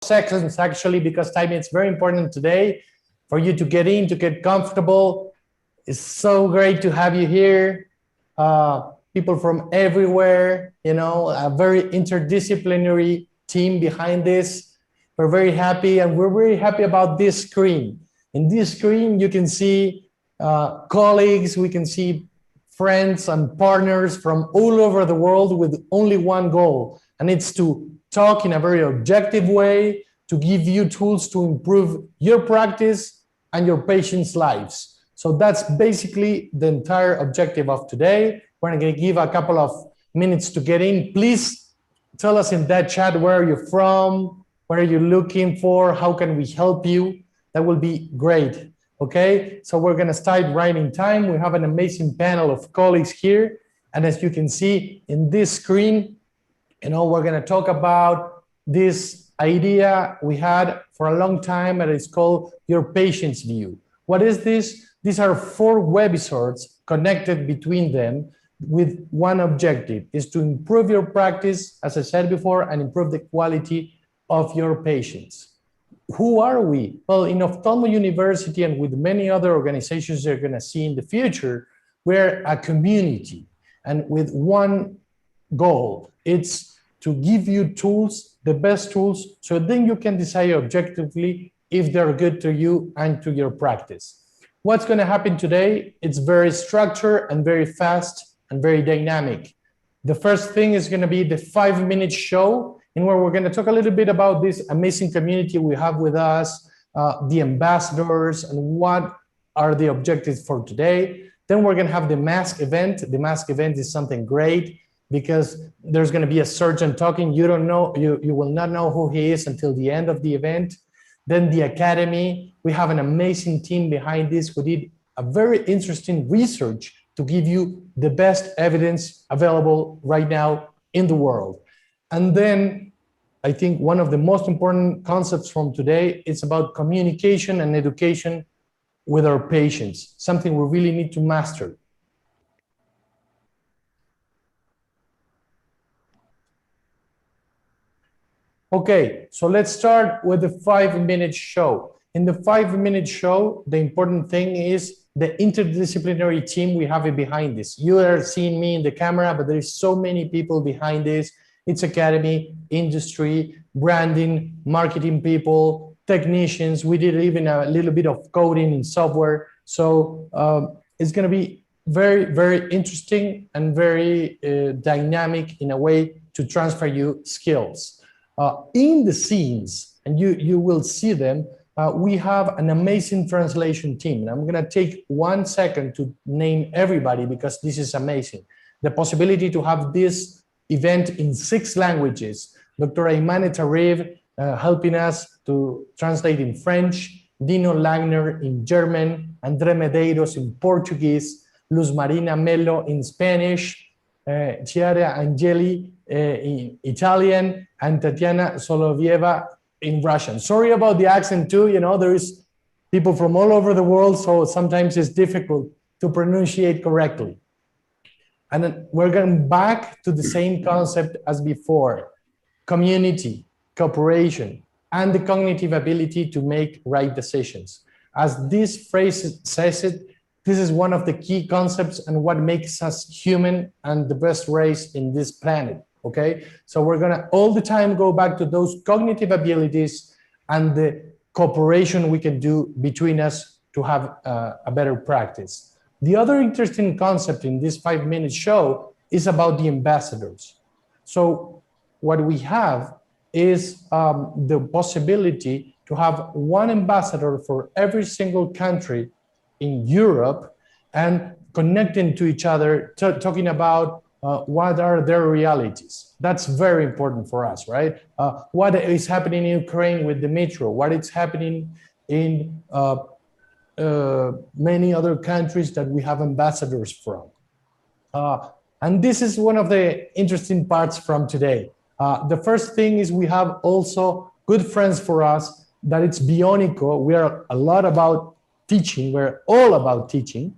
seconds actually, because time is very important today for you to get in, to get comfortable. It's so great to have you here. People from everywhere, you know, a very interdisciplinary team behind this. We're very happy, and we're very happy about this screen. In this screen, you can see colleagues, we can see friends and partners from all over the world with only one goal, and it's to talk in a very objective way, to give you tools to improve your practice and your patients' lives. So that's basically the entire objective of today. We're going to give a couple of minutes to get in. Please tell us in that chat, where are you from? What are you looking for? How can we help you? That will be great. Okay, so we're going to start right in time. We have an amazing panel of colleagues here. And as you can see in this screen, you know, we're going to talk about this idea we had for a long time, and it's called Your Patient's View. What is this? These are 4 webisodes connected between them with one objective, is to improve your practice, as I said before, and improve the quality of your patients. Who are we? Well, in Ophthalmo University and with many other organizations you're going to see in the future, we're a community, and with one goal. It's to give you tools, the best tools, so then you can decide objectively if they're good to you and to your practice. What's going to happen today? It's very structured and very fast and very dynamic. The first thing is going to be the 5-minute show, in where we're going to talk a little bit about this amazing community we have with us, the ambassadors, and what are the objectives for today. Then we're going to have the mask event. The mask event is something great because there's going to be a surgeon talking. You don't know, you will not know who he is until the end of the event. Then the academy. We have an amazing team behind this. We did a very interesting research to give you the best evidence available right now in the world. And then I think one of the most important concepts from today is about communication and education with our patients, something we really need to master. Okay, so let's start with the 5-minute show. In the 5-minute show, the important thing is the interdisciplinary team we have behind this. You are seeing me in the camera, but there is so many people behind this. It's academy, industry, branding, marketing people, technicians. We did even a little bit of coding in software. So it's going to be very, very interesting and very dynamic in a way to transfer you skills. In the scenes, and you will see them, we have an amazing translation team. And I'm going to take 1 second to name everybody because this is amazing. The possibility to have this event in 6 languages. Dr. Aymane Tarif helping us to translate in French, Dino Lagner in German, Andre Medeiros in Portuguese, Luz Marina Mello in Spanish, Chiara Angeli in Italian, and Tatiana Solovieva in Russian. Sorry about the accent too, you know, there is people from all over the world, so sometimes it's difficult to pronunciate correctly. And then we're going back to the same concept as before: community, cooperation, and the cognitive ability to make right decisions. As this phrase says it, this is one of the key concepts and what makes us human and the best race in this planet, okay? So we're gonna all the time go back to those cognitive abilities and the cooperation we can do between us to have a better practice. The other interesting concept in this 5-minute show is about the ambassadors. So what we have is the possibility to have one ambassador for every single country in Europe and connecting to each other, talking about what are their realities. That's very important for us, right? What is happening in Ukraine with the metro, what is happening in many other countries that we have ambassadors from. And this is one of the interesting parts from today. The first thing is we have also good friends for us that it's Bionico. We are a lot about teaching. We're all about teaching.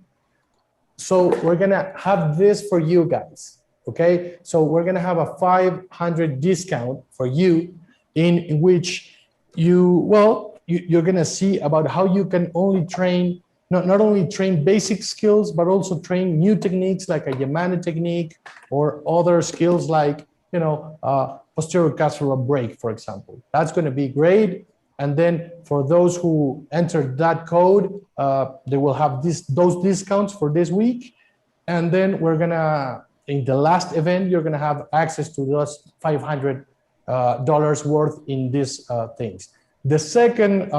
So we're going to have this for you guys, okay? So we're going to have a 500 discount for you in which you're going to see about how you can only train, not only train basic skills, but also train new techniques like a Yamane technique or other skills like, posterior capsular break, for example. That's going to be great. And then for those who enter that code, they will have those discounts for this week. And then we're going to, in the last event, you're going to have access to those $500 worth in these things. The second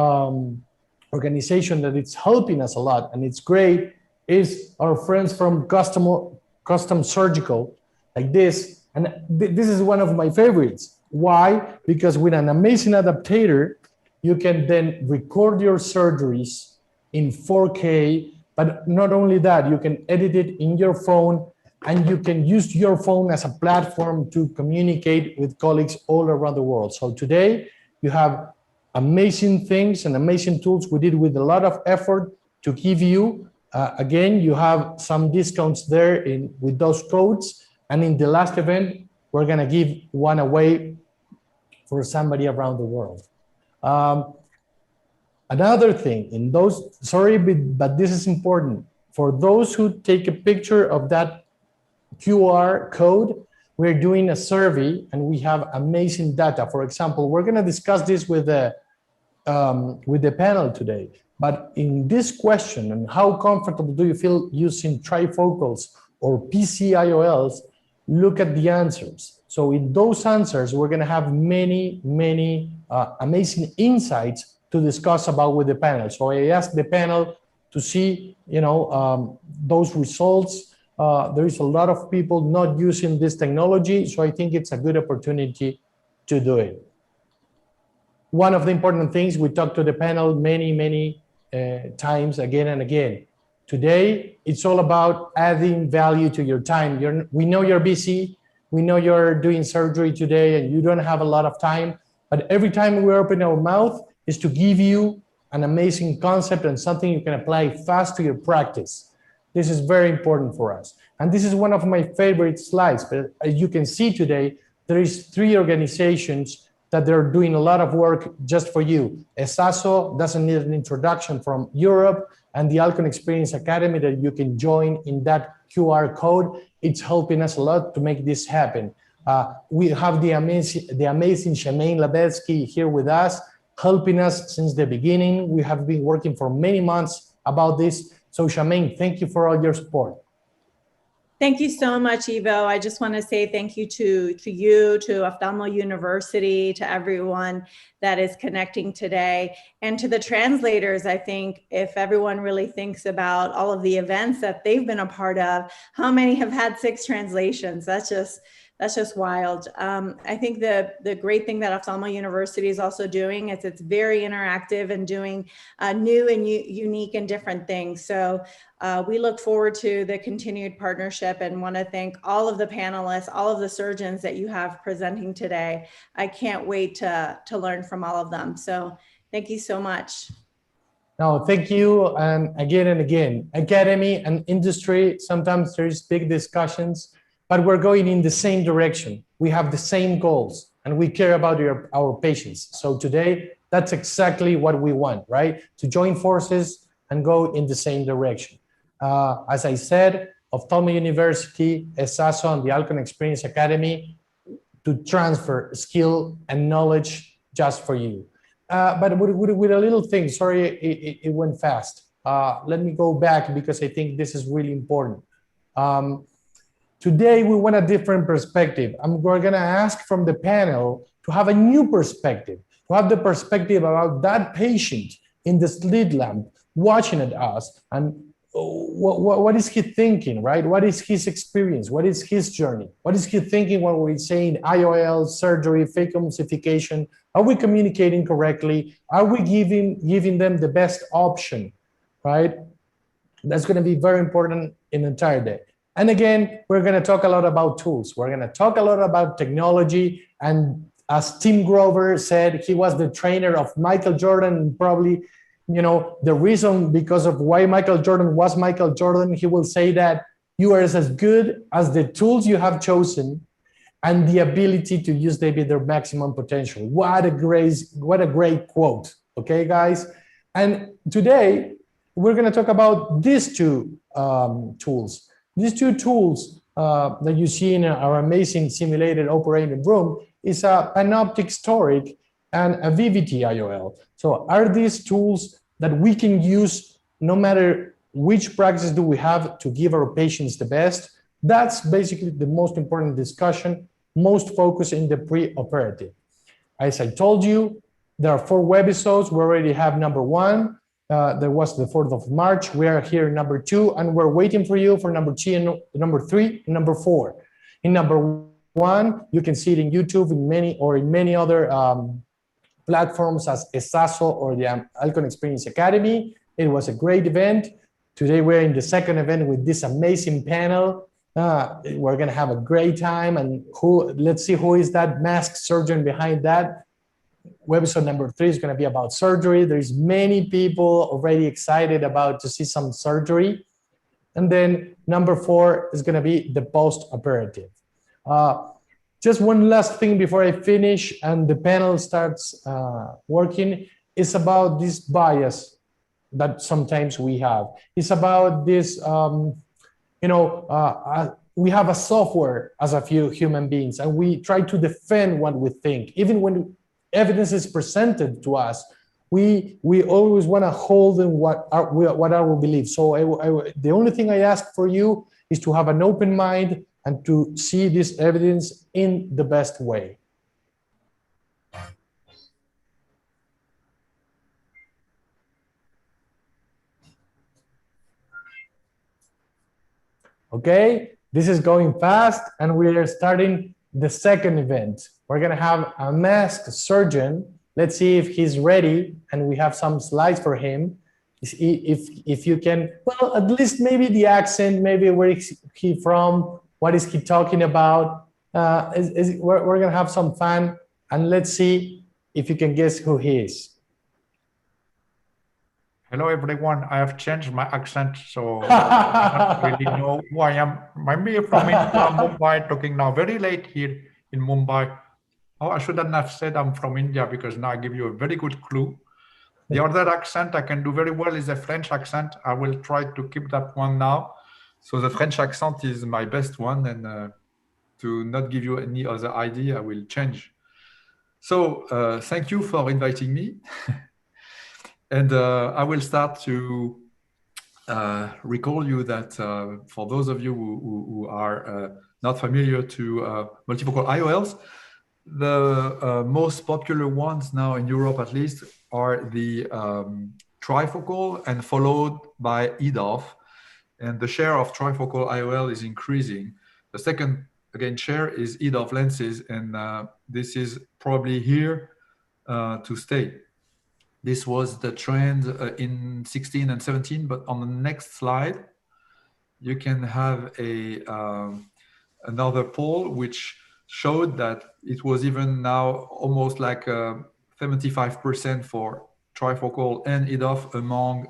organization that it's helping us a lot, and it's great, is our friends from Custom Surgical, like this. And this is one of my favorites. Why? Because with an amazing adaptator, you can then record your surgeries in 4K, but not only that, you can edit it in your phone, and you can use your phone as a platform to communicate with colleagues all around the world. So today, you have amazing things and amazing tools we did with a lot of effort to give you. Again, you have some discounts there with those codes. And in the last event, we're going to give one away for somebody around the world. Another thing, in those, sorry, but this is important. For those who take a picture of that QR code, we're doing a survey and we have amazing data. For example, we're going to discuss this with the panel today. But in this question, and how comfortable do you feel using trifocals or PCIOLs, look at the answers. So in those answers, we're going to have many amazing insights to discuss about with the panel. So I asked the panel to see, those results. There is a lot of people not using this technology, so I think it's a good opportunity to do it. One of the important things, we talked to the panel many times, again and again. Today, it's all about adding value to your time. We know you're busy. We know you're doing surgery today and you don't have a lot of time, but every time we open our mouth is to give you an amazing concept and something you can apply fast to your practice. This is very important for us. And this is one of my favorite slides, but as you can see today, there is 3 organizations that they're doing a lot of work just for you. ESASO doesn't need an introduction from Europe, and the Alcon Experience Academy that you can join in that QR code. It's helping us a lot to make this happen. We have the amazing Shemaine Labetsky here with us, helping us since the beginning. We have been working for many months about this. So Shemaine, thank you for all your support. Thank you so much, Ivo. I just want to say thank you to you, to Ophthalmo University, to everyone that is connecting today, and to the translators. I think if everyone really thinks about all of the events that they've been a part of, how many have had 6 translations? That's just wild. I think the great thing that Ophthalmo University is also doing is it's very interactive and doing new and unique and different things. So we look forward to the continued partnership and want to thank all of the panelists, all of the surgeons that you have presenting today. I can't wait to learn from all of them. So thank you so much. No, thank you. And again, academy and industry, sometimes there's big discussions, but we're going in the same direction. We have the same goals and we care about our patients. So today, that's exactly what we want, right? To join forces and go in the same direction. As I said, Ophthalmo University, ESASO, and the Alcon Experience Academy to transfer skill and knowledge just for you. But with a little thing, sorry, it went fast. Let me go back because I think this is really important. Today, we want a different perspective. We're going to ask from the panel to have a new perspective, to have the perspective about that patient in the slit lamp watching at us, and what is he thinking, right? What is his experience? What is his journey? What is he thinking when we're saying IOL, surgery, fake emulsification? Are we communicating correctly? Are we giving them the best option, right? That's going to be very important in the entire day. And again, we're going to talk a lot about tools. We're going to talk a lot about technology. And as Tim Grover said, he was the trainer of Michael Jordan, and probably, the reason because of why Michael Jordan was Michael Jordan, he will say that you are as good as the tools you have chosen and the ability to use maybe their maximum potential. What a great quote, okay, guys? And today, we're gonna talk about these two tools. These two tools that you see in our amazing simulated operating room is a panoptic storic and a VVT IOL. So are these tools that we can use no matter which practice do we have to give our patients the best? That's basically the most important discussion, most focus in the pre-operative. As I told you, there are 4 webisodes. We already have number 1. There was the 4th of March. We are here number 2, and we're waiting for you for number 2 and number 3 and number 4. In number 1, you can see it in YouTube, in many other platforms as ESASO or the Alcon Experience Academy. It was a great event. Today we're in the second event with this amazing panel. We're gonna have a great time, and let's see who is that masked surgeon behind that. Webisode number 3 is gonna be about surgery. There's many people already excited about to see some surgery. And then number 4 is gonna be the post-operative. Just one last thing before I finish and the panel starts working is about this bias that sometimes we have. It's about this, we have a software as a few human beings, and we try to defend what we think. Even when evidence is presented to us, we always want to hold in what our beliefs. So the only thing I ask for you is to have an open mind and to see this evidence in the best way. Okay, this is going fast, and we are starting the second event. We're gonna have a masked surgeon. Let's see if he's ready, and we have some slides for him. If you can, well, at least maybe the accent, maybe where is he from, what is he talking about? We're gonna have some fun, and let's see if you can guess who he is. Hello, everyone. I have changed my accent, so I don't really know who I am. Maybe from India, Mumbai, talking now very late here in Mumbai. Oh, I shouldn't have said I'm from India, because now I give you a very good clue. The other accent I can do very well is a French accent. I will try to keep that one now. So the French accent is my best one, and to not give you any other idea, I will change. So thank you for inviting me. And I will start to recall you that for those of you who are not familiar to multifocal IOLs, the most popular ones now in Europe at least are the trifocal and followed by EDOF. And the share of trifocal IOL is increasing. The second, again, share is EDOF lenses, and this is probably here to stay. This was the trend in 16 and 17, but on the next slide, you can have another poll which showed that it was even now almost like 75% for trifocal and EDOF among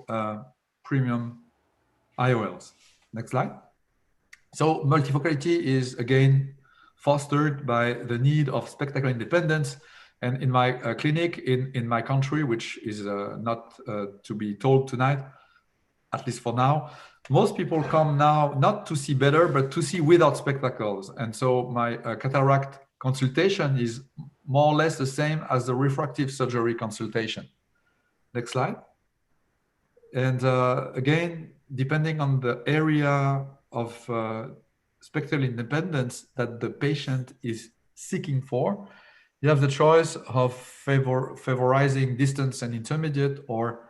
premium IOLs. Next slide. So multifocality is again fostered by the need of spectacle independence. And in my clinic, in my country, which is not to be told tonight, at least for now, most people come now not to see better, but to see without spectacles. And so my cataract consultation is more or less the same as the refractive surgery consultation. Next slide. And again, depending on the area of spectacle independence that the patient is seeking for, you have the choice of favorizing distance and intermediate, or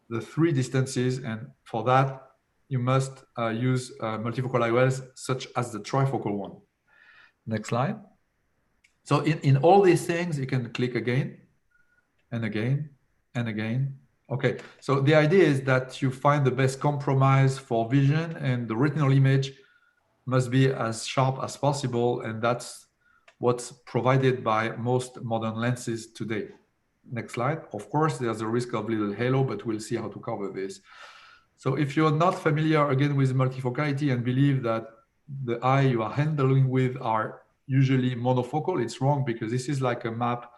the 3 distances. And for that, you must use multifocal IOLs such as the trifocal one. Next slide. So in all these things, you can click again and again and again. Okay, so the idea is that you find the best compromise for vision, and the retinal image must be as sharp as possible, and that's what's provided by most modern lenses today. Next slide. Of course, there's a risk of little halo, but we'll see how to cover this. So if you're not familiar again with multifocality and believe that the eye you are handling with are usually monofocal. It's wrong because this is like a map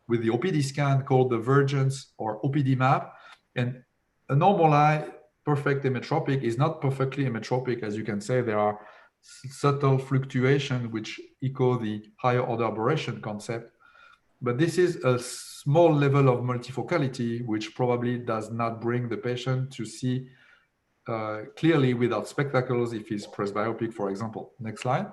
with the OPD scan called the Vergence or OPD map. And a normal eye, perfect hemetropic, is not perfectly hemetropic. As you can say, there are subtle fluctuations which echo the higher order aberration concept. But this is a small level of multifocality, which probably does not bring the patient to see clearly without spectacles if he's presbyopic, for example. Next slide.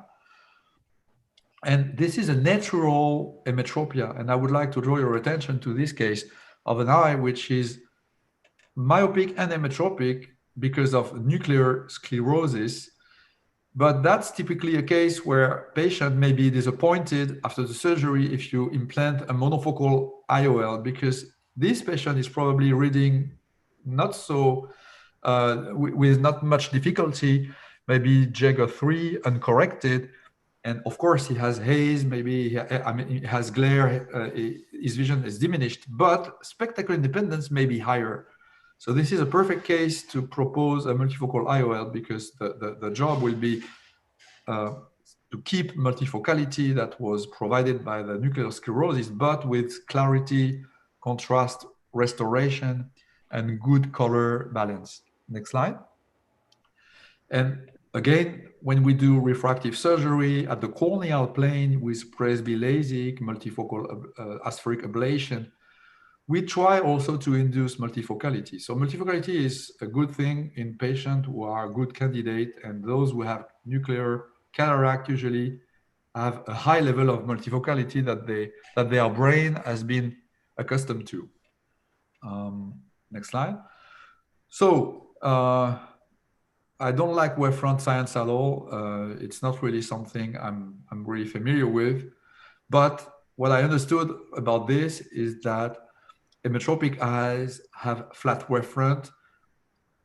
And this is a natural hemetropia. And I would like to draw your attention to this case of an eye which is myopic and hemetropic because of nuclear sclerosis. But that's typically a case where patient may be disappointed after the surgery if you implant a monofocal IOL, because this patient is probably reading not so, with not much difficulty, maybe Jaeger 3 uncorrected. And of course, he has haze, maybe he has glare, his vision is diminished, but spectacle independence may be higher. So this is a perfect case to propose a multifocal IOL, because the job will be to keep multifocality that was provided by the nuclear sclerosis, but with clarity, contrast, restoration, and good color balance. Next slide. And again, when we do refractive surgery at the corneal plane with presby LASIK, multifocal aspheric ablation, we try also to induce multifocality. So multifocality is a good thing in patients who are good candidates, and those who have nuclear cataract usually have a high level of multifocality that their brain has been accustomed to. Next slide. So I don't like wavefront science at all. It's not really something I'm really familiar with. But what I understood about this is that hemetropic eyes have flat wavefront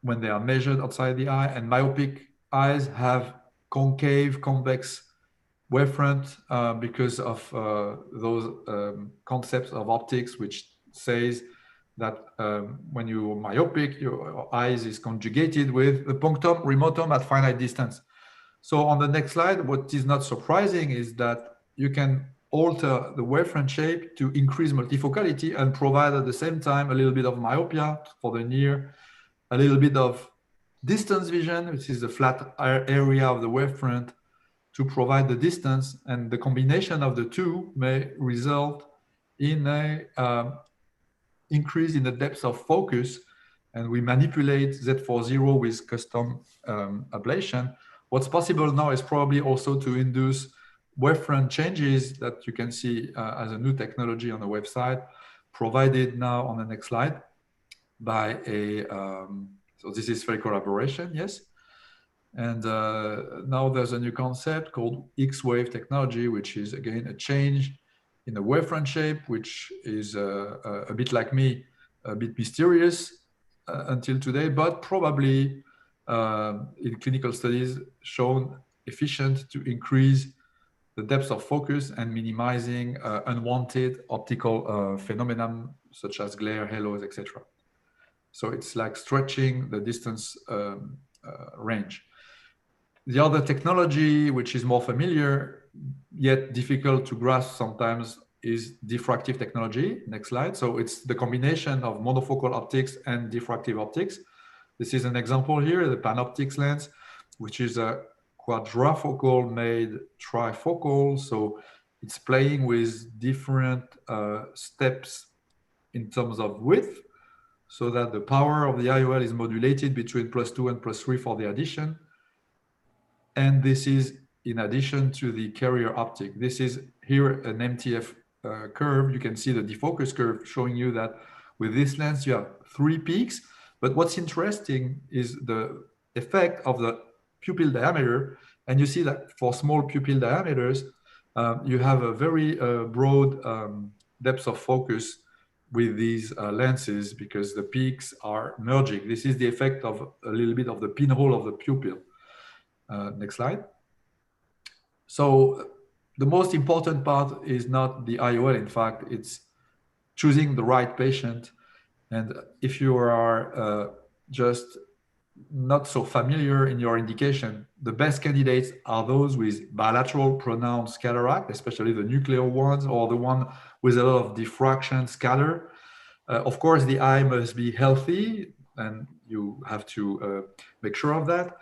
when they are measured outside the eye, and myopic eyes have concave, convex wavefront because of those concepts of optics, which says that when you're myopic, your eyes is conjugated with the punctum remotum at finite distance. So on the next slide, what is not surprising is that you can alter the wavefront shape to increase multifocality and provide at the same time a little bit of myopia for the near, a little bit of distance vision, which is the flat area of the wavefront, to provide the distance. And the combination of the two may result in a increase in the depth of focus. And we manipulate Z40 with custom ablation. What's possible now is probably also to induce wavefront changes that you can see as a new technology on the website, provided now on the next slide by a, so this is spherical aberration, yes. And now there's a new concept called X-wave technology, which is again a change in the wavefront shape, which is a bit like me, a bit mysterious until today, but probably in clinical studies shown efficient to increase the depth of focus and minimizing unwanted optical phenomena such as glare, halos, etc. So it's like stretching the distance range. The other technology, which is more familiar, yet difficult to grasp sometimes, is diffractive technology. Next slide. So it's the combination of monofocal optics and diffractive optics. This is an example here, the panoptics lens, which is a quadrifocal made trifocal. So it's playing with different steps in terms of width, so that the power of the IOL is modulated between +2 and +3 for the addition. And this is in addition to the carrier optic. This is here an MTF curve. You can see the defocus curve showing you that with this lens, you have 3 peaks. But what's interesting is the effect of the pupil diameter. And you see that for small pupil diameters, you have a very broad depth of focus with these lenses, because the peaks are merging. This is the effect of a little bit of the pinhole of the pupil. Next slide. So the most important part is not the IOL. In fact, it's choosing the right patient. And if you are just not so familiar in your indication, the best candidates are those with bilateral pronounced cataract, especially the nuclear ones or the one with a lot of diffraction scatter. Of course, the eye must be healthy, and you have to make sure of that.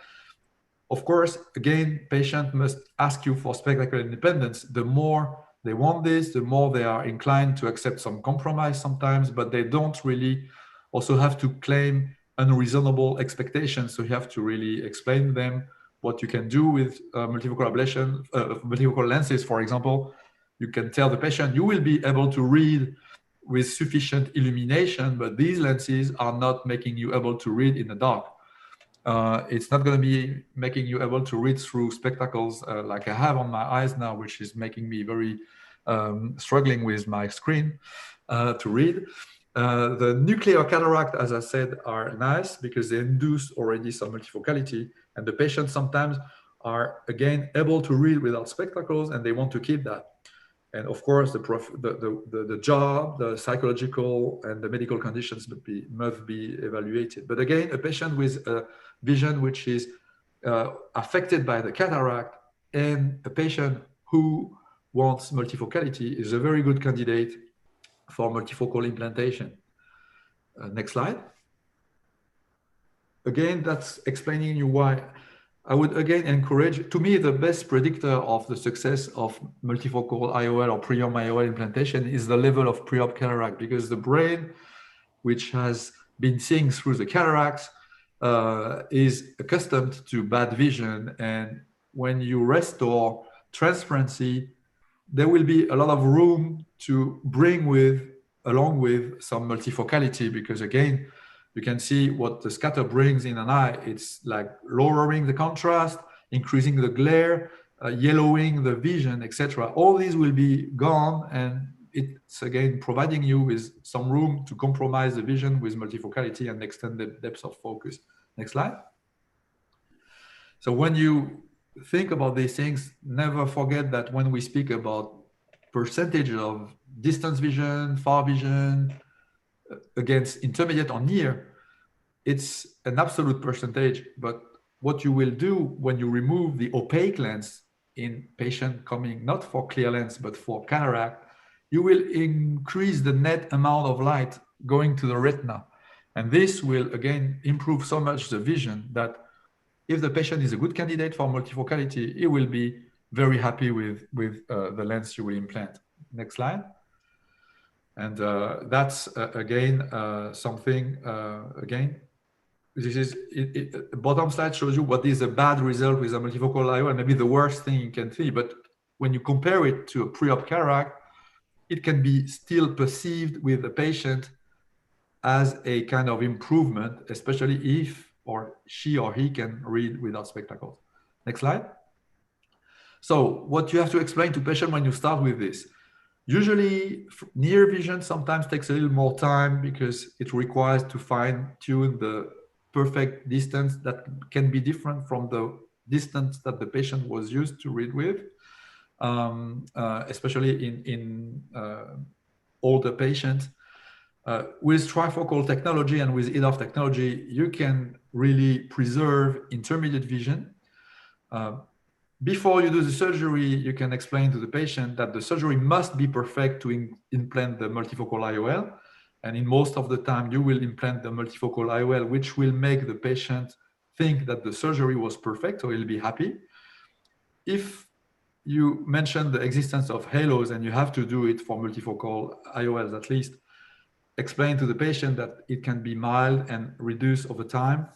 Of course, again, patient must ask you for spectacular independence. The more they want this, the more they are inclined to accept some compromise sometimes, but they don't really also have to claim unreasonable expectations. So you have to really explain to them what you can do with multifocal ablation, multifocal lenses, for example. You can tell the patient you will be able to read with sufficient illumination, but these lenses are not making you able to read in the dark. It's not going to be making you able to read through spectacles like I have on my eyes now, which is making me very struggling with my screen to read. The nuclear cataract, as I said, are nice because they induce already some multifocality, and the patients sometimes are again able to read without spectacles, and they want to keep that. And of course, the job, the psychological, and the medical conditions must be evaluated. But again, a patient with a vision which is affected by the cataract and a patient who wants multifocality is a very good candidate for multifocal implantation. Next slide. Again, that's explaining you why I would again encourage, to me, the best predictor of the success of multifocal IOL or pre-op IOL implantation is the level of pre-op cataract, because the brain, which has been seeing through the cataracts, is accustomed to bad vision. And when you restore transparency, there will be a lot of room to bring along with some multifocality, because again, you can see what the scatter brings in an eye. It's like lowering the contrast, increasing the glare, yellowing the vision, etc. All these will be gone, and it's again providing you with some room to compromise the vision with multifocality and extend the depth of focus. Next slide. So when you think about these things, never forget that when we speak about percentage of distance vision, far vision, against intermediate or near, it's an absolute percentage. But what you will do when you remove the opaque lens in patient coming not for clear lens but for cataract, you will increase the net amount of light going to the retina. And this will again improve so much the vision that if the patient is a good candidate for multifocality, he will be very happy with the lens you will implant. Next slide. And that's again something again. This is the bottom slide shows you what is a bad result with a multifocal IOL, and maybe the worst thing you can see. But when you compare it to a pre-op cataract, it can be still perceived with the patient as a kind of improvement, especially if or she or he can read without spectacles. Next slide. So what you have to explain to patient when you start with this. Usually near vision sometimes takes a little more time because it requires to fine tune the perfect distance that can be different from the distance that the patient was used to read with, especially in older patients. With trifocal technology and with EDOF technology, you can really preserve intermediate vision. Before you do the surgery, you can explain to the patient that the surgery must be perfect to implant the multifocal IOL. And in most of the time, you will implant the multifocal IOL, which will make the patient think that the surgery was perfect, so he'll be happy. If you mention the existence of halos and you have to do it for multifocal IOLs at least, explain to the patient that it can be mild and reduce over time,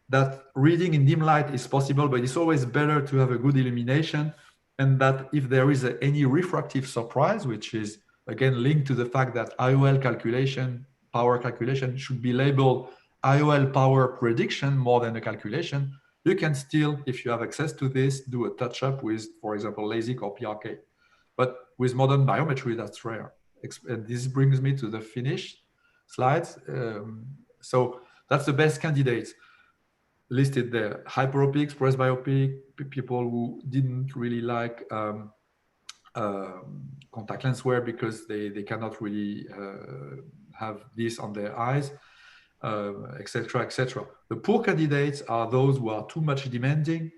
that reading in dim light is possible, but it's always better to have a good illumination, and that if there is any refractive surprise, which is again linked to the fact that IOL calculation, power calculation should be labeled IOL power prediction more than a calculation, you can still, if you have access to this, do a touch-up with, for example, LASIK or PRK. But with modern biometry, that's rare. And this brings me to the finished slides. So that's the best candidates listed there. Hyperopics, presbyopic, people who didn't really like contact lens wear because they cannot really have this on their eyes. etc., etc. The poor candidates are those who are too much demanding.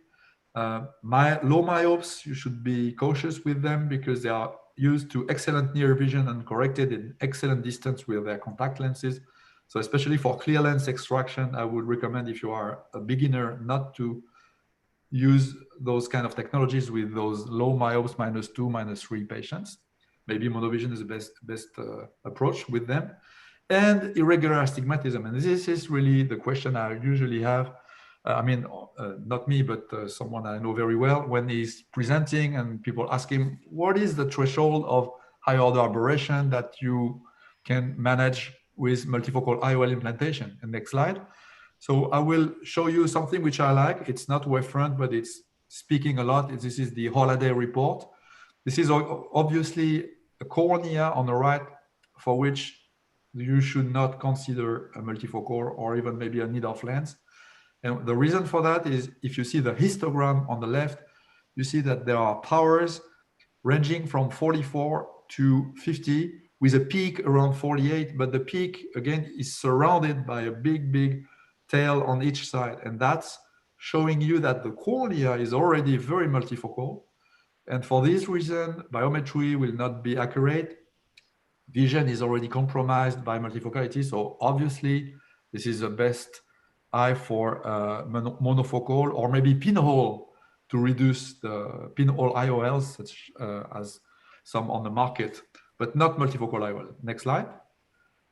Low myopes, you should be cautious with them because they are used to excellent near vision and corrected in excellent distance with their contact lenses. So especially for clear lens extraction, I would recommend, if you are a beginner, not to use those kind of technologies with those low myopes, -2, -3 patients. Maybe monovision is the best approach with them. And irregular astigmatism. And this is really the question I usually have. Not me, but someone I know very well, when he's presenting and people ask him, what is the threshold of high order aberration that you can manage with multifocal IOL implantation? And next slide. So I will show you something which I like. It's not wavefront, but it's speaking a lot. This is the Holiday report. This is obviously a cornea on the right for which you should not consider a multifocal or even maybe a need-off lens. And the reason for that is if you see the histogram on the left, you see that there are powers ranging from 44 to 50 with a peak around 48, but the peak again is surrounded by a big tail on each side. And that's showing you that the cornea is already very multifocal. And for this reason, biometry will not be accurate. Vision is already compromised by multifocality. So obviously, this is the best eye for monofocal or maybe pinhole to reduce the pinhole IOLs, such as some on the market, but not multifocal IOL. Next slide.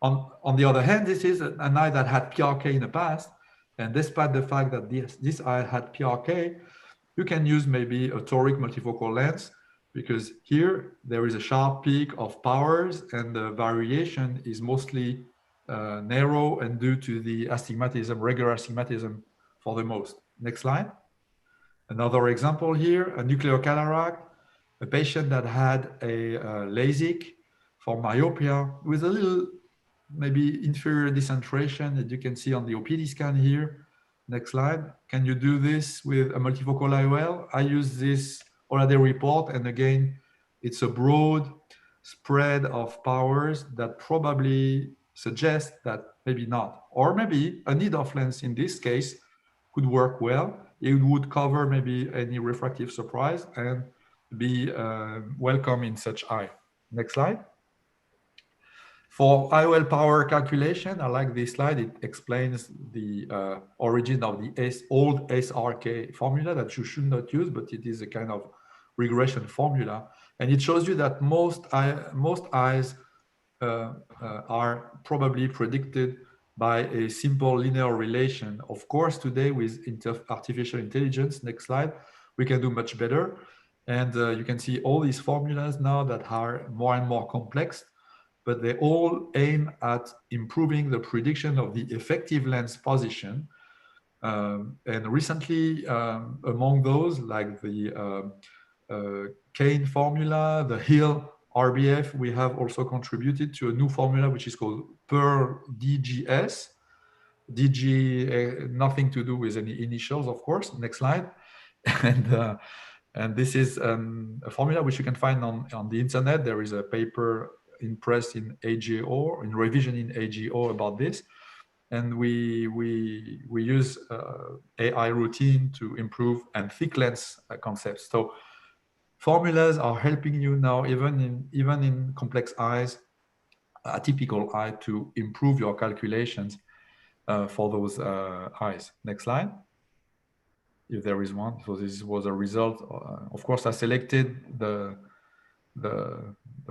On the other hand, this is an eye that had PRK in the past. And despite the fact that this eye had PRK, you can use maybe a toric multifocal lens, because here there is a sharp peak of powers and the variation is mostly narrow and due to the astigmatism, regular astigmatism for the most. Next slide. Another example here, a nuclear cataract, a patient that had a LASIK for myopia with a little maybe inferior decentration that you can see on the OPD scan here. Next slide. Can you do this with a multifocal IOL? I use this Holiday report, and again, it's a broad spread of powers that probably suggest that maybe not, or maybe a need-off lens in this case could work well. It would cover maybe any refractive surprise and be welcome in such eye. Next slide. For IOL power calculation, I like this slide. It explains the origin of the old SRK formula that you should not use, but it is a kind of regression formula. And it shows you that most eyes are probably predicted by a simple linear relation. Of course, today with artificial intelligence, next slide, we can do much better. And you can see all these formulas now that are more and more complex, but they all aim at improving the prediction of the effective lens position. And recently, among those, like the Kane formula, the Hill RBF, we have also contributed to a new formula, which is called PER DGS. DG, nothing to do with any initials, of course. Next slide. And this is a formula which you can find on the internet. There is a paper in press in AGO, in revision in AGO about this. And we use AI routine to improve and thick lens concepts. So formulas are helping you now, even in complex eyes, atypical eye, to improve your calculations for those eyes. Next slide. If there is one. So this was a result. Of course, I selected the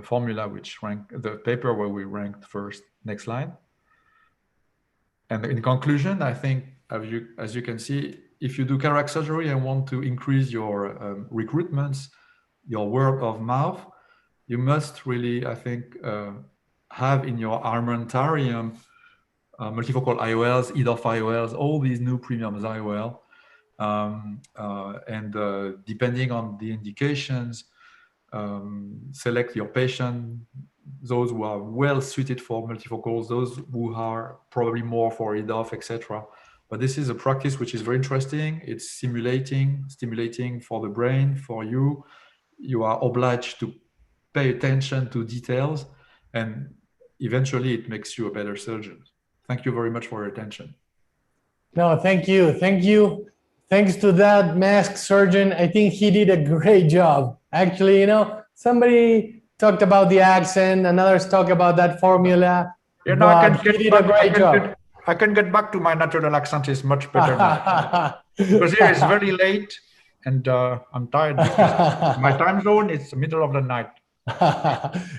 formula which ranked, the paper where we ranked first. Next slide. And in conclusion, I think, as you can see, if you do cataract surgery and want to increase your recruitments, your word of mouth, you must really, I think, have in your armamentarium multifocal IOLs, EDOF IOLs, all these new premiums IOL. And depending on the indications, select your patient, those who are well suited for multifocals, those who are probably more for EDOF, etc. But this is a practice which is very interesting. It's stimulating for the brain, for you. You are obliged to pay attention to details, and eventually it makes you a better surgeon. Thank you very much for your attention. No, thank you. Thank you. Thanks to that mask surgeon, I think he did a great job. Actually, you know, somebody talked about the accent, and others talk about that formula. You know, I can get back to my natural accent is much better now. Because here it's very late and I'm tired because my time zone is the middle of the night.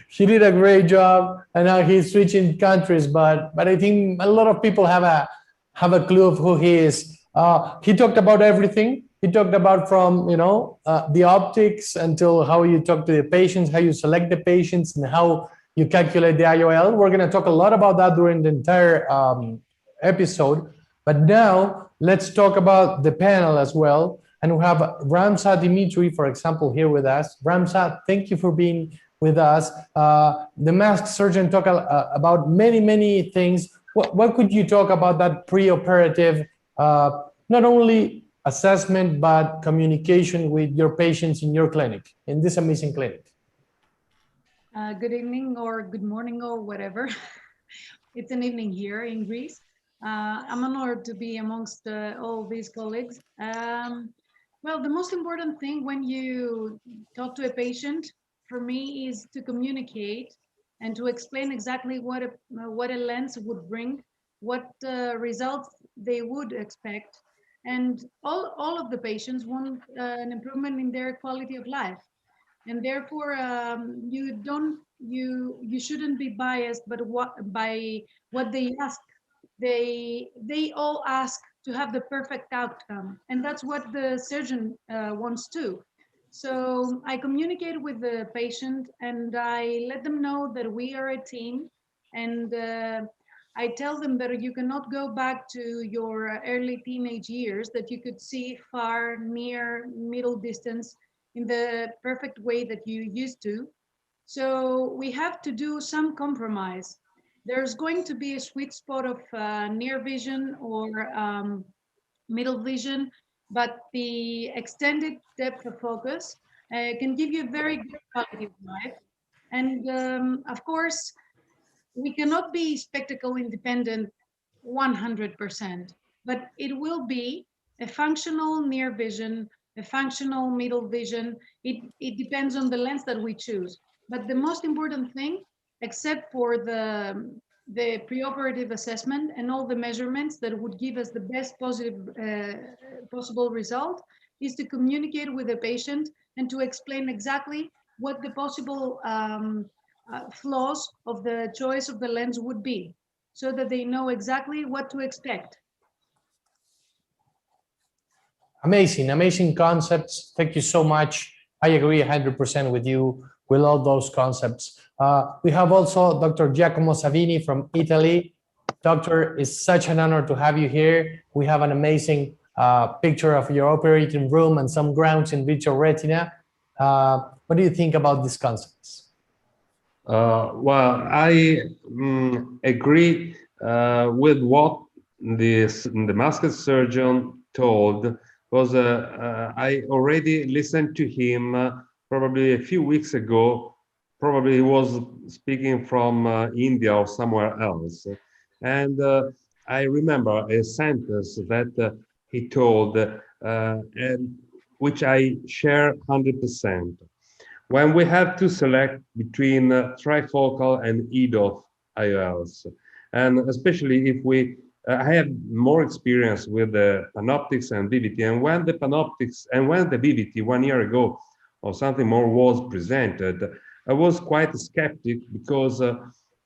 He did a great job, and now he's switching countries. But I think a lot of people have a clue of who he is. He talked about everything. He talked about from the optics until how you talk to the patients, how you select the patients, and how you calculate the IOL. We're going to talk a lot about that during the entire episode. But now let's talk about the panel as well. And we have Ramsa Dimitri, for example, here with us. Ramsa, thank you for being with us. The mask surgeon talked about many things. What could you talk about that preoperative, not only assessment, but communication with your patients in your clinic, in this amazing clinic? Good evening or good morning or whatever. It's an evening here in Greece. I'm honored to be amongst all these colleagues. Well, the most important thing when you talk to a patient, for me, is to communicate and to explain exactly what a lens would bring, what results they would expect. And all of the patients want an improvement in their quality of life. And therefore, you shouldn't be biased, but by what they ask. They all ask to have the perfect outcome, and that's what the surgeon wants too. So I communicate with the patient, and I let them know that we are a team, and I tell them that you cannot go back to your early teenage years, that you could see far, near, middle distance in the perfect way that you used to. So we have to do some compromise. There's going to be a sweet spot of near vision or middle vision, but the extended depth of focus can give you a very good quality of life. And of course, we cannot be spectacle independent 100%, but it will be a functional near vision, a functional middle vision. It depends on the lens that we choose. But the most important thing, except for the preoperative assessment and all the measurements that would give us the best possible result, is to communicate with the patient and to explain exactly what the possible flaws of the choice of the lens would be, so that they know exactly what to expect. Amazing concepts. Thank you so much. I agree 100% with you with all those concepts. We have also Dr. Giacomo Savini from Italy. Doctor, it's such an honor to have you here. We have an amazing picture of your operating room and some grounds in vitro retina. What do you think about these concepts? Well, I agree with what the masked surgeon told, because I already listened to him probably a few weeks ago. Probably he was speaking from India or somewhere else. And I remember a sentence that he told, and which I share 100%. When we have to select between trifocal and EDOF IOLs, and especially if I have more experience with the Panoptix and VVT, and when the Panoptix and when the VVT 1 year ago or something more was presented, I was quite skeptic because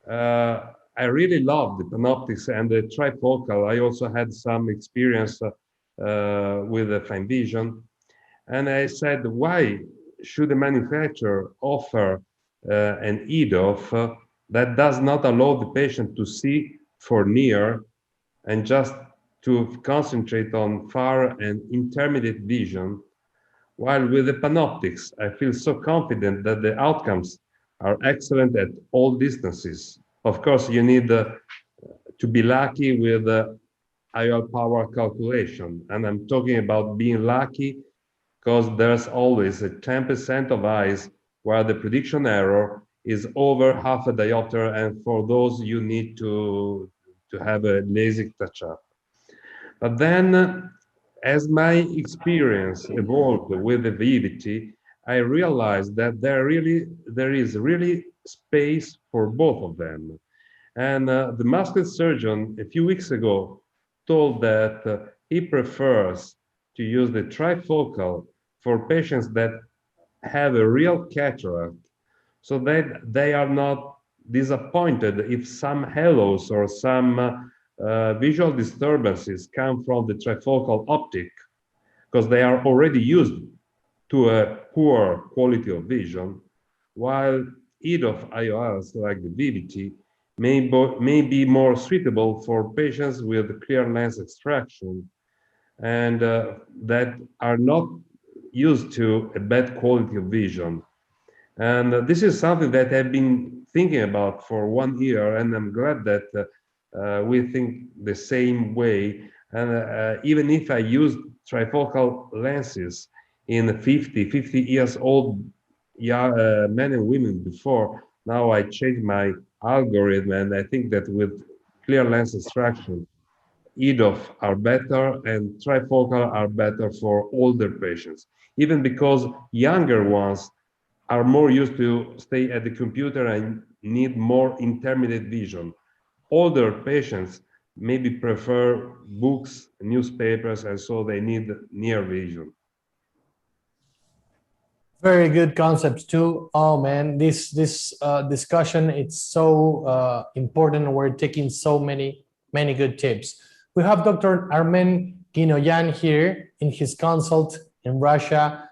I really loved the Panoptix and the trifocal. I also had some experience with the fine vision, and I said, why should the manufacturer offer an EDOF that does not allow the patient to see for near and just to concentrate on far and intermediate vision, while with the Panoptix, I feel so confident that the outcomes are excellent at all distances. Of course, you need to be lucky with IOL power calculation, and I'm talking about being lucky because there's always a 10% of eyes where the prediction error is over half a diopter, and for those you need to to have a LASIK touch-up. But then, as my experience evolved with the Vivity, I realized that there is really space for both of them. And the masked surgeon a few weeks ago told that he prefers to use the trifocal for patients that have a real cataract, so that they are not disappointed if some halos or some visual disturbances come from the trifocal optic, because they are already used to a poor quality of vision, while EDOF IOLs like the VVT may be more suitable for patients with clear lens extraction and that are not used to a bad quality of vision. And this is something that I've been thinking about for 1 year, and I'm glad that we think the same way. And even if I used trifocal lenses in 50 years old men and women before, now I changed my algorithm, and I think that with clear lens extraction, EDOF are better and trifocal are better for older patients, even because younger ones are more used to stay at the computer and need more intermediate vision. Older patients maybe prefer books, newspapers, and so they need near vision. Very good concepts too. Oh man, this discussion, it's so important. We're taking so many good tips. We have Dr. Armen Ginoyan here in his consult in Russia.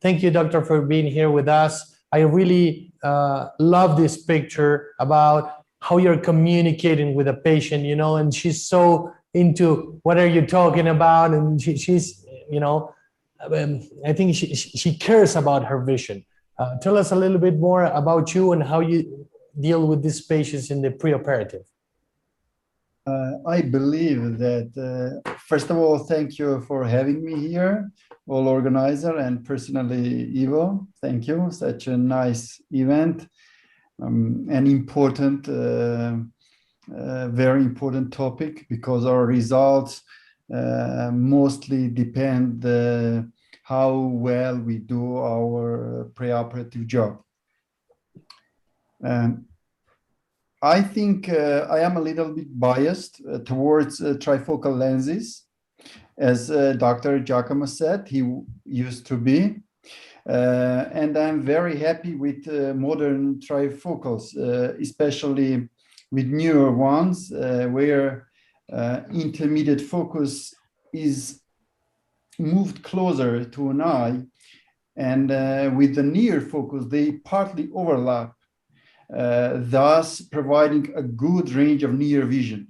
Thank you, doctor, for being here with us. I really love this picture about how you're communicating with a patient, you know, and she's so into what are you talking about, and she's, you know, I think she cares about her vision. Tell us a little bit more about you and how you deal with these patients in the preoperative. I believe that, first of all, thank you for having me here, all organizer, and personally, Ivo, thank you. Such a nice event, an important, very important topic, because our results mostly depend how well we do our preoperative job. I think I am a little bit biased towards trifocal lenses. As Dr. Giacomo said, he used to be. And I'm very happy with modern trifocals, especially with newer ones, where intermediate focus is moved closer to an eye, and with the near focus, they partly overlap, thus providing a good range of near vision,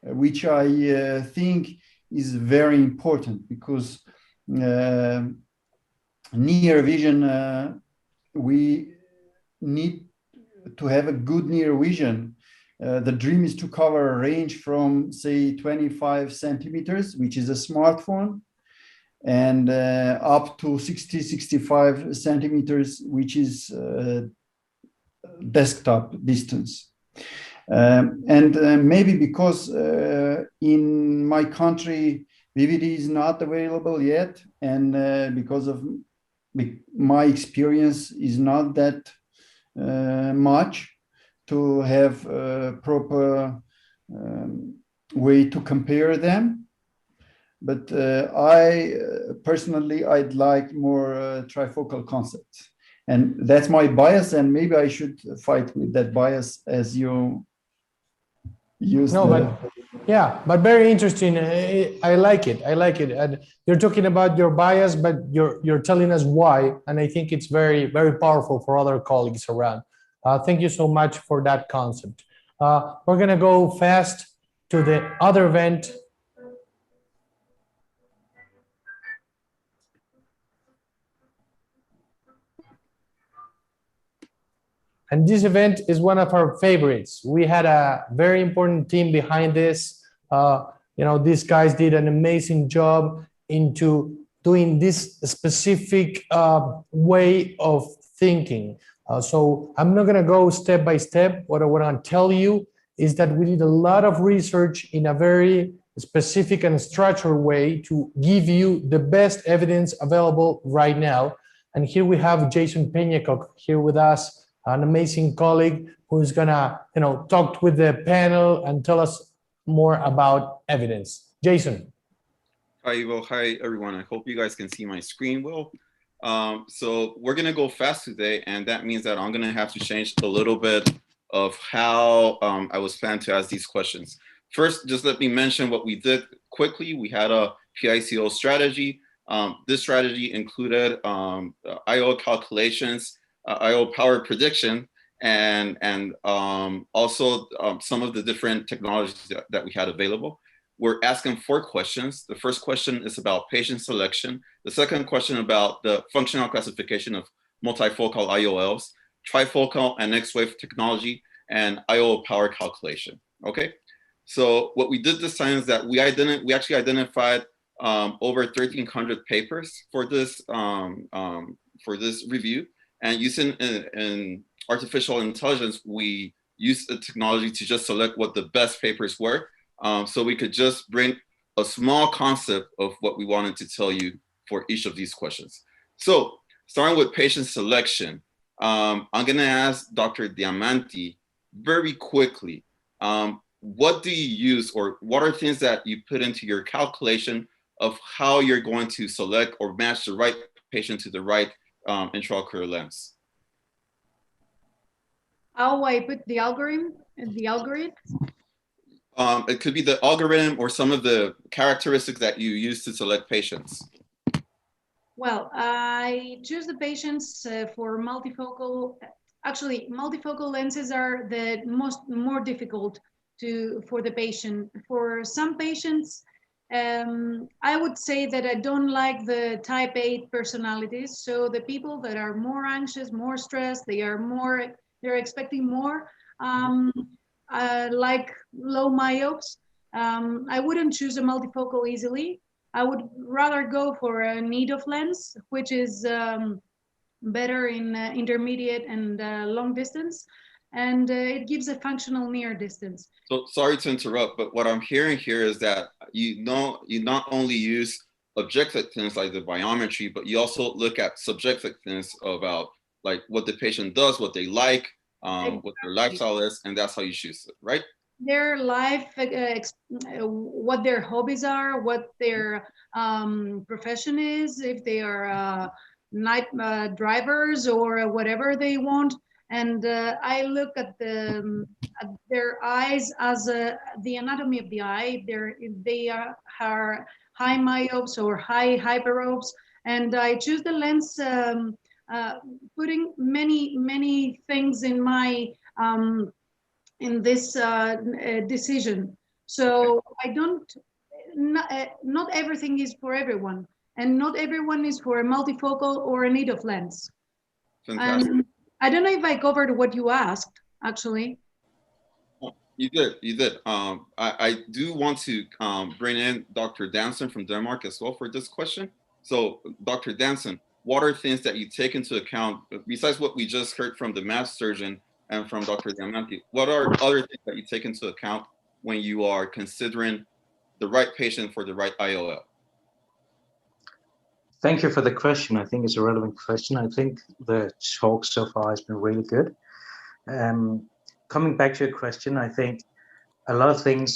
which I think is very important, because near vision, we need to have a good near vision. The dream is to cover a range from, say, 25 centimeters, which is a smartphone, and up to 65 centimeters, which is desktop distance. And maybe because in my country, VVD is not available yet, and because of my experience is not that much to have a proper way to compare them. But I personally, I'd like more trifocal concepts. And that's my bias, and maybe I should fight with that bias as you use. No, but yeah, but very interesting. I like it. I like it. And you're talking about your bias, but you're telling us why. And I think it's very, very powerful for other colleagues around. Thank you so much for that concept. We're going to go fast to the other event. And this event is one of our favorites. We had a very important team behind this. You know, these guys did an amazing job into doing this specific way of thinking. So I'm not going to go step by step. What I want to tell you is that we did a lot of research in a very specific and structured way to give you the best evidence available right now. And here we have Jason Peñacock here with us, an amazing colleague who's gonna, talk with the panel and tell us more about evidence. Jason. Hi, Ivo. Hi, everyone. I hope you guys can see my screen well. So we're gonna go fast today, and that means that I'm gonna have to change a little bit of how I was planning to ask these questions. First, just let me mention what we did quickly. We had a PICO strategy. This strategy included IO calculations, IO power prediction, and also some of the different technologies that we had available. We're asking 4 questions. The first question is about patient selection. The second question about the functional classification of multifocal IOLs, trifocal and X-wave technology, and IO power calculation. Okay, so what we did this time is that we actually identified over 1,300 papers for this review, and using in artificial intelligence, we used the technology to just select what the best papers were, so we could just bring a small concept of what we wanted to tell you for each of these questions. So starting with patient selection, I'm gonna ask Dr. Diamanti very quickly, what do you use, or what are things that you put into your calculation of how you're going to select or match the right patient to the right intraocular lens? How I put the algorithm? It could be the algorithm or some of the characteristics that you use to select patients. Well, I choose the patients for multifocal. Actually, multifocal lenses are the more difficult for the patient. For some patients, I would say that I don't like the type 8 personalities. So the people that are more anxious, more stressed, they're expecting more, like low myopes. I wouldn't choose a multifocal easily. I would rather go for a EDOF lens, which is better in intermediate and long distance, and it gives a functional near distance. So sorry to interrupt, but what I'm hearing here is that you not only use objective things like the biometry, but you also look at subjective things about like what the patient does, what they like, exactly. What their lifestyle is, and that's how you choose it, right? Their life, what their hobbies are, what their profession is, if they are night drivers or whatever they want. And I look at their eyes as the anatomy of the eye. If they are high myopes or high hyperopes, and I choose the lens putting many things in my in this decision. So I don't, not everything is for everyone, and not everyone is for a multifocal or an EDOF lens. Fantastic. And I don't know if I covered what you asked, actually. You did. I do want to bring in Dr. Danson from Denmark as well for this question. So Dr. Danson, what are things that you take into account, besides what we just heard from the mass surgeon and from Dr. Diamanti, what are other things that you take into account when you are considering the right patient for the right IOL? Thank you for the question. I think it's a relevant question. I think the talk so far has been really good. Coming back to your question, I think a lot of things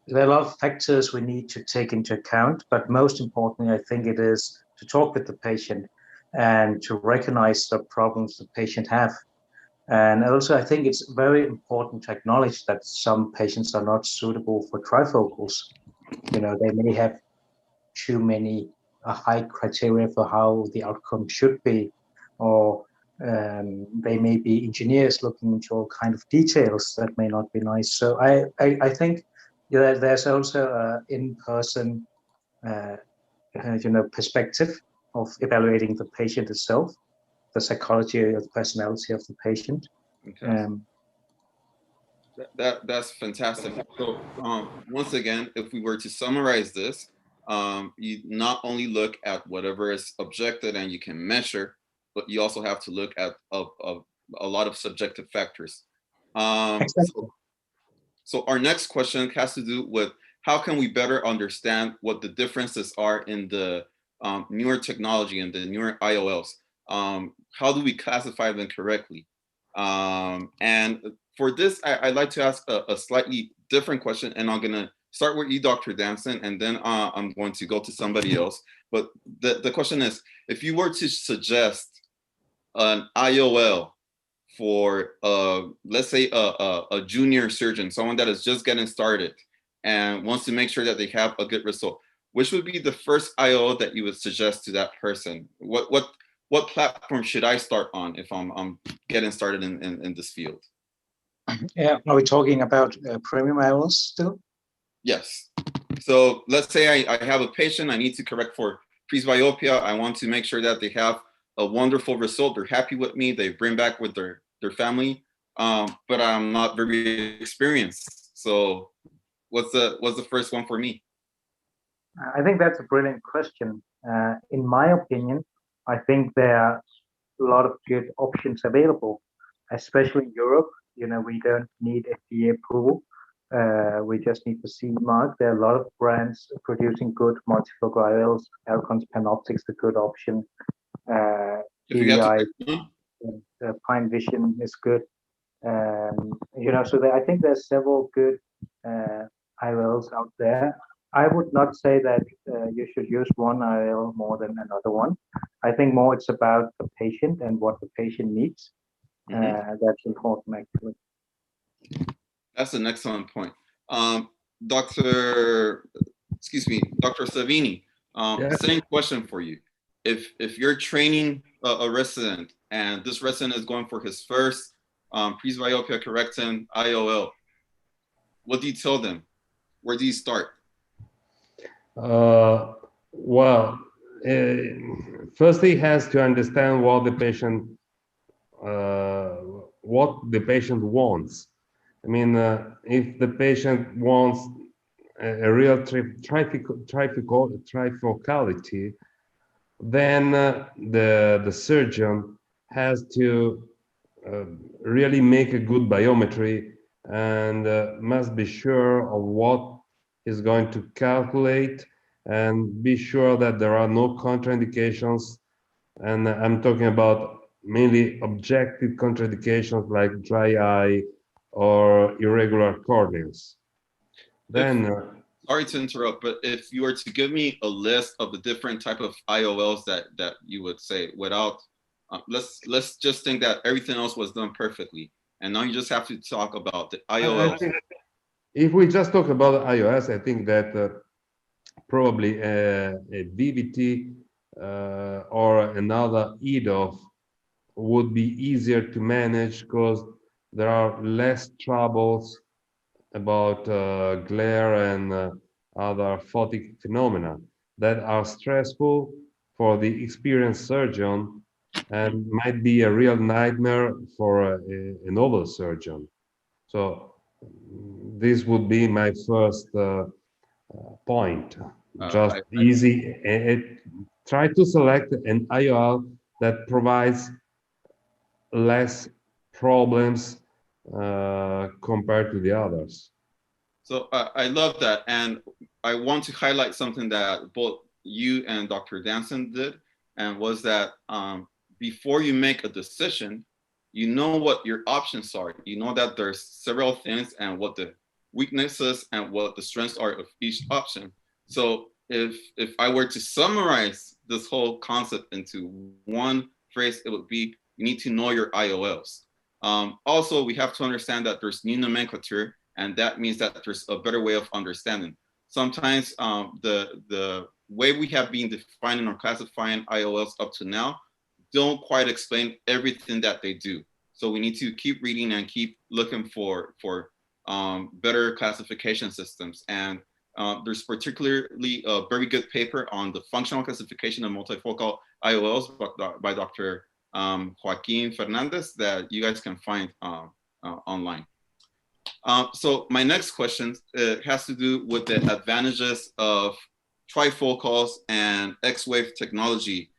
there are a lot of factors we need to take into account, but most importantly, I think it is to talk with the patient and to recognize the problems the patient have. And also, I think it's very important to acknowledge that some patients are not suitable for trifocals. They may have too many high criteria for how the outcome should be, or they may be engineers looking into all kind of details that may not be nice. So I think there's also an in-person perspective of evaluating the patient itself, the psychology or the personality of the patient. Okay. That's fantastic. So once again, if we were to summarize this, you not only look at whatever is objective and you can measure, but you also have to look at a lot of subjective factors. Exactly. So our next question has to do with how can we better understand what the differences are in the newer technology and the newer IOLs? How do we classify them correctly? And for this, I'd like to ask a slightly different question, and I'm gonna start with you, Dr. Damson, and then I'm going to go to somebody else. But the question is, if you were to suggest an IOL for, let's say, a junior surgeon, someone that is just getting started and wants to make sure that they have a good result, which would be the first IOL that you would suggest to that person? What platform should I start on if I'm getting started in this field? Yeah, are we talking about premium IOLs still? Yes. So let's say I have a patient, I need to correct for presbyopia. I want to make sure that they have a wonderful result. They're happy with me. They bring back with their family, but I'm not very experienced. So what's the first one for me? I think that's a brilliant question. In my opinion, I think there are a lot of good options available, especially in Europe. You know, we don't need FDA approval. We just need the CE mark. There are a lot of brands producing good multifocal IOLs. Alcon's Panoptic's a good option. EVI, Fine Vision is good. You know, so I think there's several good IOLs out there. I would not say that you should use one IOL more than another one. I think more it's about the patient and what the patient needs. That's important, actually. That's an excellent point. Dr. Savini, same question for you. If you're training a resident and this resident is going for his first presbyopia correcting IOL, what do you tell them? Where do you start? Well, first he has to understand what the patient wants. I mean, if the patient wants a real trifocality, then the surgeon has to really make a good biometry and must be sure of what he's going to calculate and be sure that there are no contraindications. And I'm talking about mainly objective contraindications like dry eye or irregular corneas. Then sorry to interrupt, but if you were to give me a list of the different type of IOLs that you would say without, let's just think that everything else was done perfectly, and now you just have to talk about the IOLs. If we just talk about iOS, I think that probably a VVT or another EDOF would be easier to manage because there are less troubles about glare and other photic phenomena that are stressful for the experienced surgeon and might be a real nightmare for a novel surgeon. So this would be my first point. Just easy. Try to select an IOL that provides less problems compared to the others. So I love that, and I want to highlight something that both you and Dr. Damson did, and was that before you make a decision, you know what your options are. You know that there's several things and what the weaknesses and what the strengths are of each option. So if I were to summarize this whole concept into one phrase, it would be, you need to know your IOLs. Also, we have to understand that there's new nomenclature, and that means that there's a better way of understanding. Sometimes the way we have been defining or classifying IOLs up to now don't quite explain everything that they do. So we need to keep reading and keep looking for better classification systems. And there's particularly a very good paper on the functional classification of multifocal IOLs by Dr. Joaquin Fernandez that you guys can find online. So my next question has to do with the advantages of trifocals and X-wave technology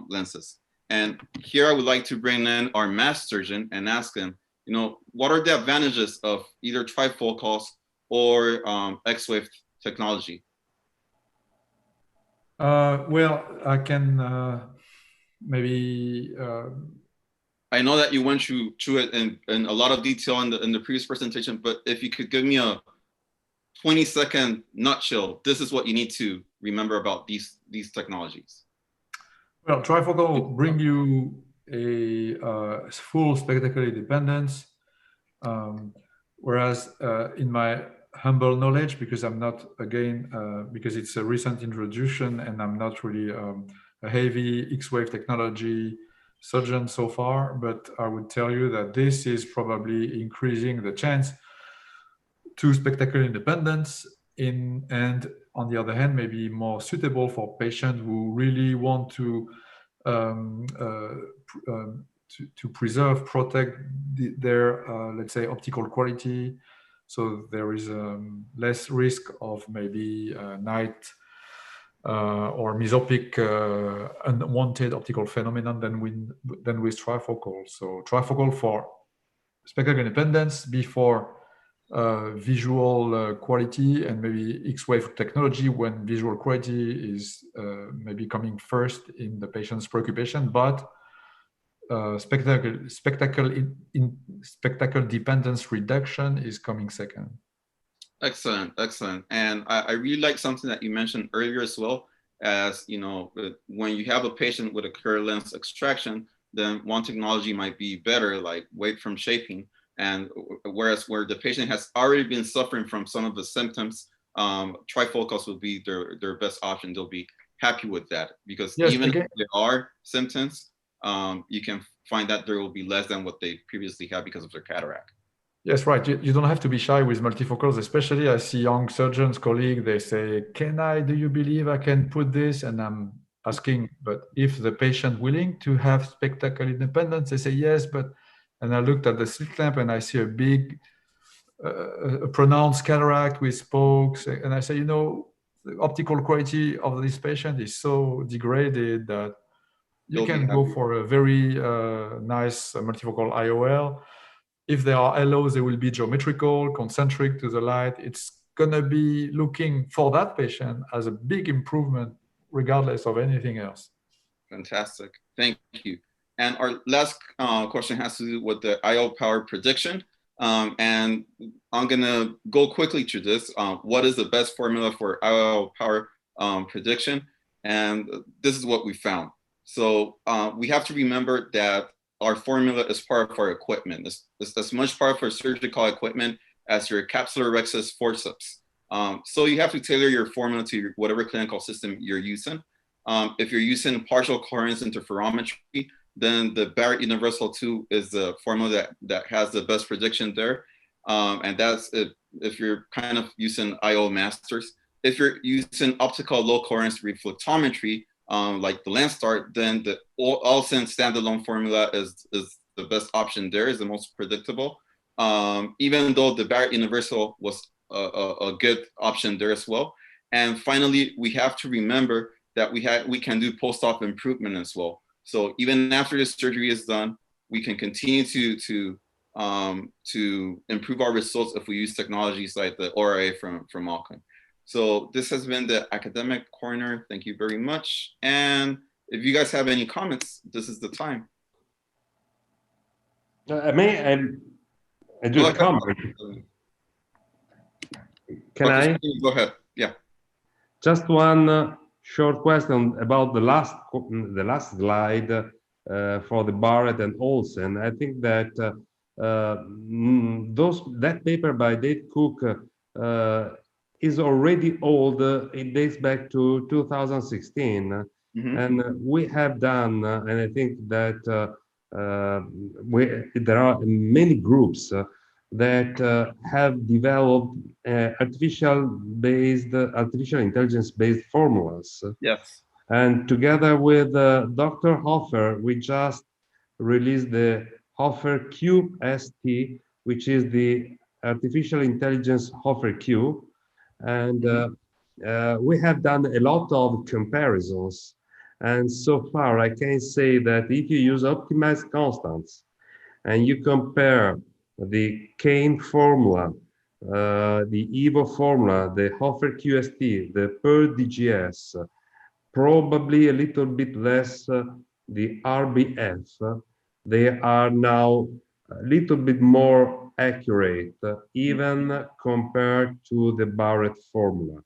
lenses. And here I would like to bring in our mass surgeon and ask him, you know, what are the advantages of either trifocals or X-wave technology? Well, I can maybe. I know that you went through it in a lot of detail in the previous presentation, but if you could give me a 20-second nutshell, this is what you need to remember about these technologies. Well, trifocal bring you a full spectacle independence, whereas in my humble knowledge, because I'm not, again, because it's a recent introduction and I'm not really a heavy X-wave technology surgeon so far, but I would tell you that this is probably increasing the chance to spectacle independence and on the other hand, maybe more suitable for patients who really want to preserve, protect their, let's say, optical quality. So there is less risk of maybe night or mesopic unwanted optical phenomenon than with trifocal. So trifocal for spectacle independence before visual quality and maybe X-wave technology when visual quality is maybe coming first in the patient's preoccupation, but spectacle dependence reduction is coming second. Excellent, excellent. And I really like something that you mentioned earlier as well, as you know, when you have a patient with a clear lens extraction, then one technology might be better, like wait from shaping. And whereas where the patient has already been suffering from some of the symptoms, trifocals will be their best option. They'll be happy with that because yes, even if there are symptoms, you can find that there will be less than what they previously had because of their cataract. Yes, right. You don't have to be shy with multifocals, especially I see young surgeons, colleagues, they say, do you believe I can put this? And I'm asking, but if the patient willing to have spectacle independence, they say yes, but, and I looked at the slit lamp and I see a big, a pronounced cataract with spokes. And I say, you know, the optical quality of this patient is so degraded that you can go for a very nice multifocal IOL. If there are LOs, they will be geometrical, concentric to the light. It's going to be looking for that patient as a big improvement, regardless of anything else. Fantastic. Thank you. And our last question has to do with the IO power prediction. And I'm going to go quickly through this. What is the best formula for IO power prediction? And this is what we found. So we have to remember that our formula is part of our equipment. It's as much part of our surgical equipment as your capsular rhexis forceps. So you have to tailor your formula to whatever clinical system you're using. If you're using partial coherence interferometry, then the Barrett Universal 2 is the formula that has the best prediction there. And that's if you're kind of using IO masters. If you're using optical low coherence reflectometry, like the Landstar, then the Olsen standalone formula is the best option there, is the most predictable. Even though the Barrett Universal was a good option there as well. And finally, we have to remember that we can do post-op improvement as well. So even after the surgery is done, we can continue to improve our results if we use technologies like the ORA from Malcolm. So this has been the academic corner. Thank you very much. And if you guys have any comments, this is the time. I do a comment. Can I? Go ahead. Yeah. Just one short question about the last slide for the Barrett and Olsen. I think that that paper by Dave Cook is already old. It dates back to 2016, and we have done, and I think that there are many groups that have developed artificial intelligence-based formulas. Yes. And together with Dr. Hofer, we just released the Hofer QST, which is the artificial intelligence Hofer Q. And we have done a lot of comparisons. And so far, I can say that if you use optimized constants and you compare the Kane formula the EVO formula, the Hofer QST, the PER DGS, probably a little bit less the RBF, they are now a little bit more accurate, even compared to the Barrett formula.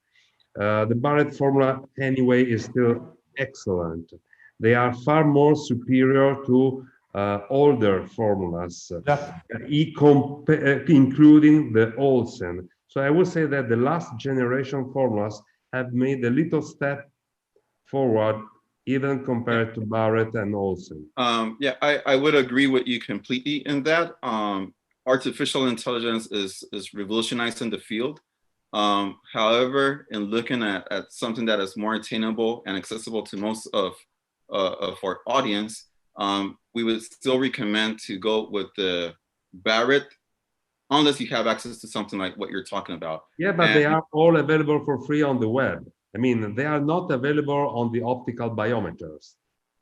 The Barrett formula, anyway, is still excellent. They are far more superior to older formulas, including the Olsen. So I would say that the last generation formulas have made a little step forward, even compared to Barrett and Olsen. Yeah, I would agree with you completely in that. Artificial intelligence is revolutionizing the field. However, in looking at something that is more attainable and accessible to most of our audience, we would still recommend to go with the Barrett, unless you have access to something like what you're talking about. Yeah, but they are all available for free on the web. I mean, they are not available on the optical biometers.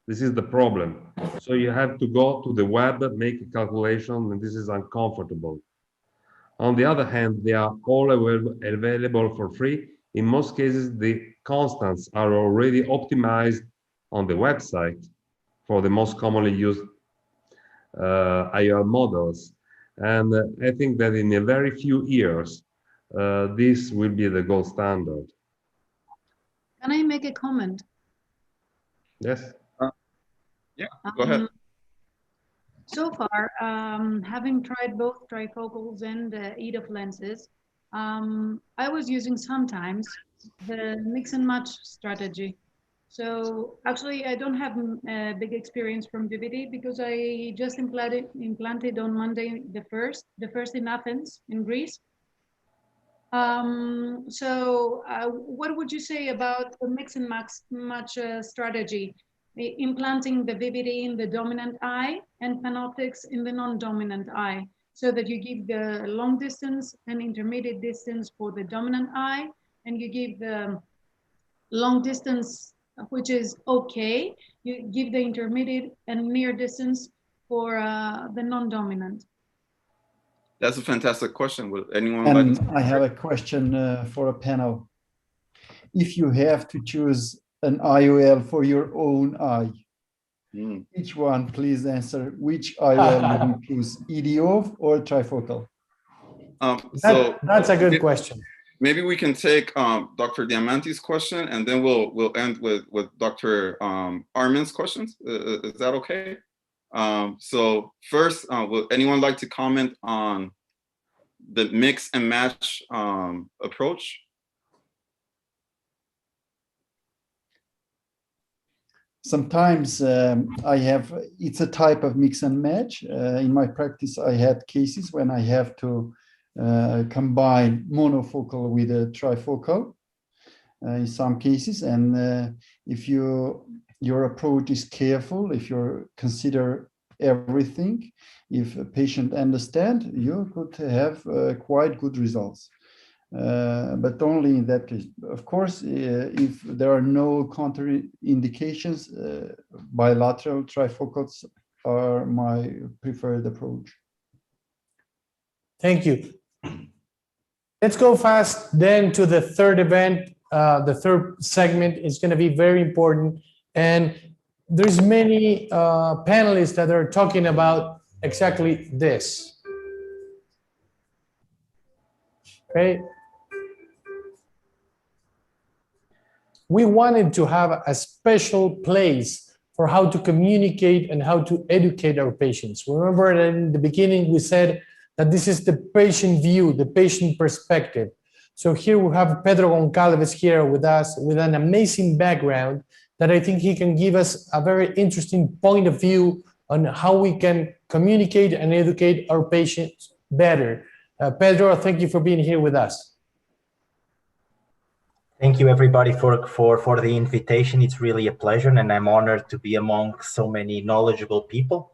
This is the problem. So you have to go to the web, make a calculation, and this is uncomfortable. On the other hand, they are all available for free. In most cases, the constants are already optimized on the website for the most commonly used IR models. And I think that in a very few years, this will be the gold standard. Can I make a comment? Yes. Yeah, go ahead. So far, having tried both trifocals and EDOF lenses, I was using sometimes the mix and match strategy. So actually, I don't have a big experience from DVD because I just implanted on Monday the first in Athens, in Greece. So what would you say about the mix and match strategy? Implanting the VVD in the dominant eye and panoptics in the non-dominant eye, so that you give the long distance and intermediate distance for the dominant eye, and you give the long distance, which is okay, you give the intermediate and near distance for the non-dominant. That's a fantastic question. Would anyone And like to... I have a question for a panel. If you have to choose an IOL for your own eye, each one, please answer. Which IOL would you choose, EDOF or trifocal? So that's a good question. Maybe we can take Dr. Diamanti's question, and then we'll end with Dr. Armin's questions. Is that okay? So first, would anyone like to comment on the mix and match approach? Sometimes it's a type of mix and match. In my practice, I had cases when I have to combine monofocal with a trifocal in some cases. And if your approach is careful, if you consider everything, if a patient understands, you could have quite good results. But only in that case. Of course, if there are no contraindications, bilateral trifocals are my preferred approach. Thank you. Let's go fast then to the third event. The third segment is going to be very important. And there's many panelists that are talking about exactly this. Okay. We wanted to have a special place for how to communicate and how to educate our patients. Remember that in the beginning we said that this is the patient view, the patient perspective. So here we have Pedro Goncalves here with us with an amazing background that I think he can give us a very interesting point of view on how we can communicate and educate our patients better. Pedro, thank you for being here with us. Thank you, everybody, for the invitation. It's really a pleasure, and I'm honored to be among so many knowledgeable people.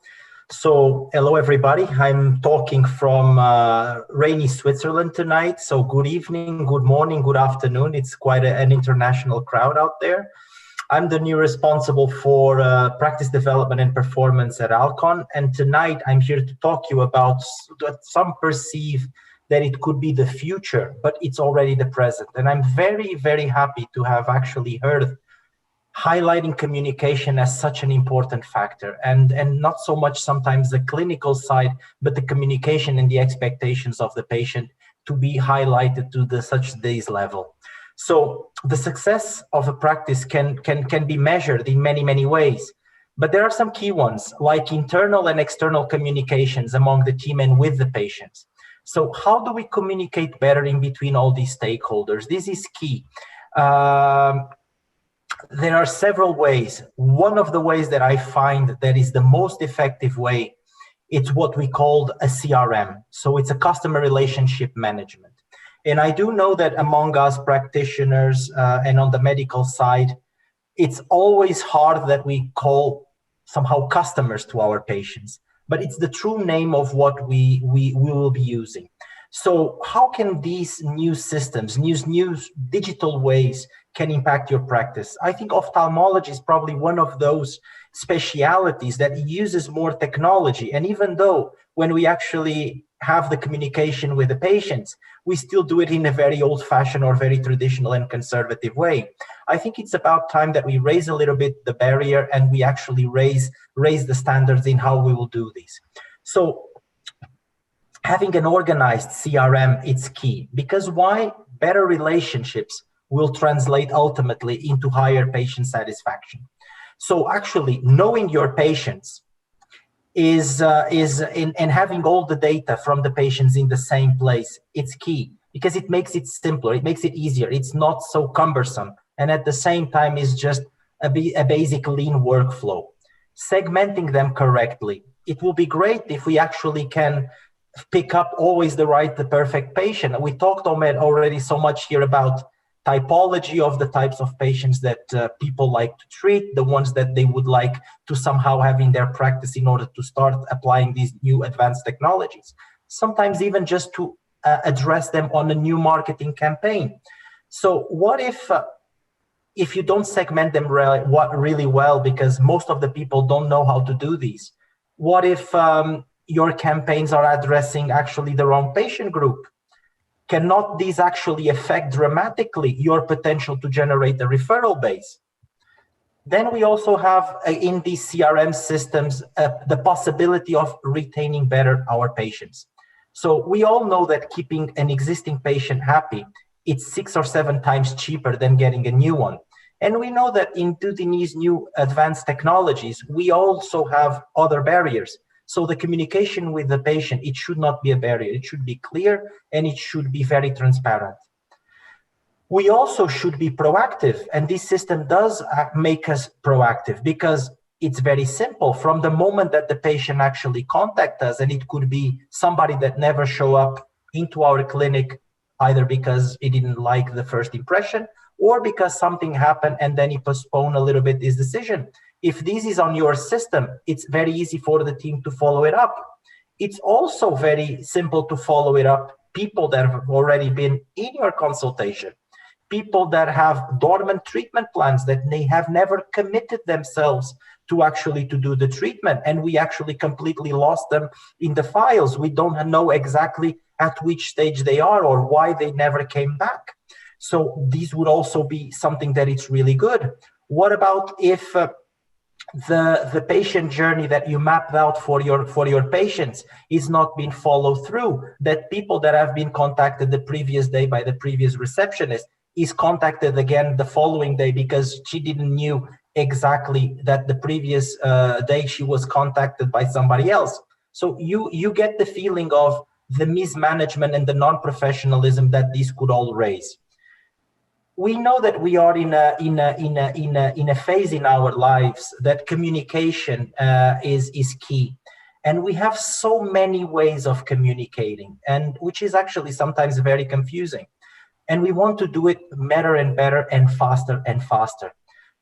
So, hello, everybody. I'm talking from rainy Switzerland tonight. So, good evening, good morning, good afternoon. It's quite an international crowd out there. I'm the new responsible for practice development and performance at Alcon. And tonight, I'm here to talk to you about what some perceive that it could be the future, but it's already the present. And I'm very, very happy to have actually heard highlighting communication as such an important factor, and not so much sometimes the clinical side, but the communication and the expectations of the patient to be highlighted to such this level. So the success of a practice can be measured in many, many ways. But there are some key ones, like internal and external communications among the team and with the patients. So how do we communicate better in between all these stakeholders? This is key. There are several ways. One of the ways that I find that is the most effective way, it's what we call a CRM. So it's a customer relationship management. And I do know that among us practitioners and on the medical side, it's always hard that we call somehow customers to our patients, but it's the true name of what we will be using. So how can these new systems, new digital ways can impact your practice? I think ophthalmology is probably one of those specialities that uses more technology. And even though when we actually have the communication with the patients, we still do it in a very old-fashioned or very traditional and conservative way. I think it's about time that we raise a little bit the barrier and we actually raise the standards in how we will do this. So having an organized CRM, it's key. Because why? Better relationships will translate ultimately into higher patient satisfaction. So actually knowing your patients and having all the data from the patients in the same place, it's key because it makes it simpler, it makes it easier, it's not so cumbersome, and at the same time is just a basic lean workflow. Segmenting them correctly. It will be great if we actually can pick up always the perfect patient. We talked already so much here about typology of the types of patients that people like to treat, the ones that they would like to somehow have in their practice in order to start applying these new advanced technologies. Sometimes even just to address them on a new marketing campaign. So what if you don't segment them really well, because most of the people don't know how to do these? What if your campaigns are addressing actually the wrong patient group? Cannot these actually affect dramatically your potential to generate a referral base? Then we also have in these CRM systems the possibility of retaining better our patients. So we all know that keeping an existing patient happy, it's 6 or 7 times cheaper than getting a new one. And we know that into these new advanced technologies, we also have other barriers. So the communication with the patient, it should not be a barrier. It should be clear and it should be very transparent. We also should be proactive, and this system does make us proactive because it's very simple. From the moment that the patient actually contacts us, and it could be somebody that never show up into our clinic, either because he didn't like the first impression or because something happened and then he postponed a little bit his decision. If this is on your system, it's very easy for the team to follow it up. It's also very simple to follow it up. People that have already been in your consultation, people that have dormant treatment plans that they have never committed themselves to actually to do the treatment, and we actually completely lost them in the files. We don't know exactly at which stage they are or why they never came back. So these would also be something that it's really good. What about if the patient journey that you mapped out for your patients is not being followed through, that people that have been contacted the previous day by the previous receptionist is contacted again the following day because she didn't knew exactly that the previous day she was contacted by somebody else. So you get the feeling of the mismanagement and the non-professionalism that these could all raise. We know that we are in a phase in our lives that communication is key, and we have so many ways of communicating, and which is actually sometimes very confusing. And we want to do it better and better and faster and faster.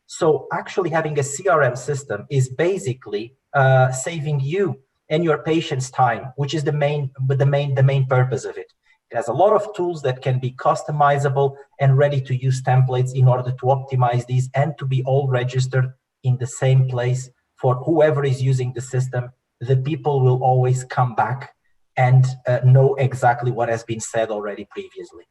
So actually having a CRM system is basically saving you and your patient's time, which is the main purpose of it. It has a lot of tools that can be customizable and ready to use templates in order to optimize these and to be all registered in the same place for whoever is using the system. The people will always come back and know exactly what has been said already previously.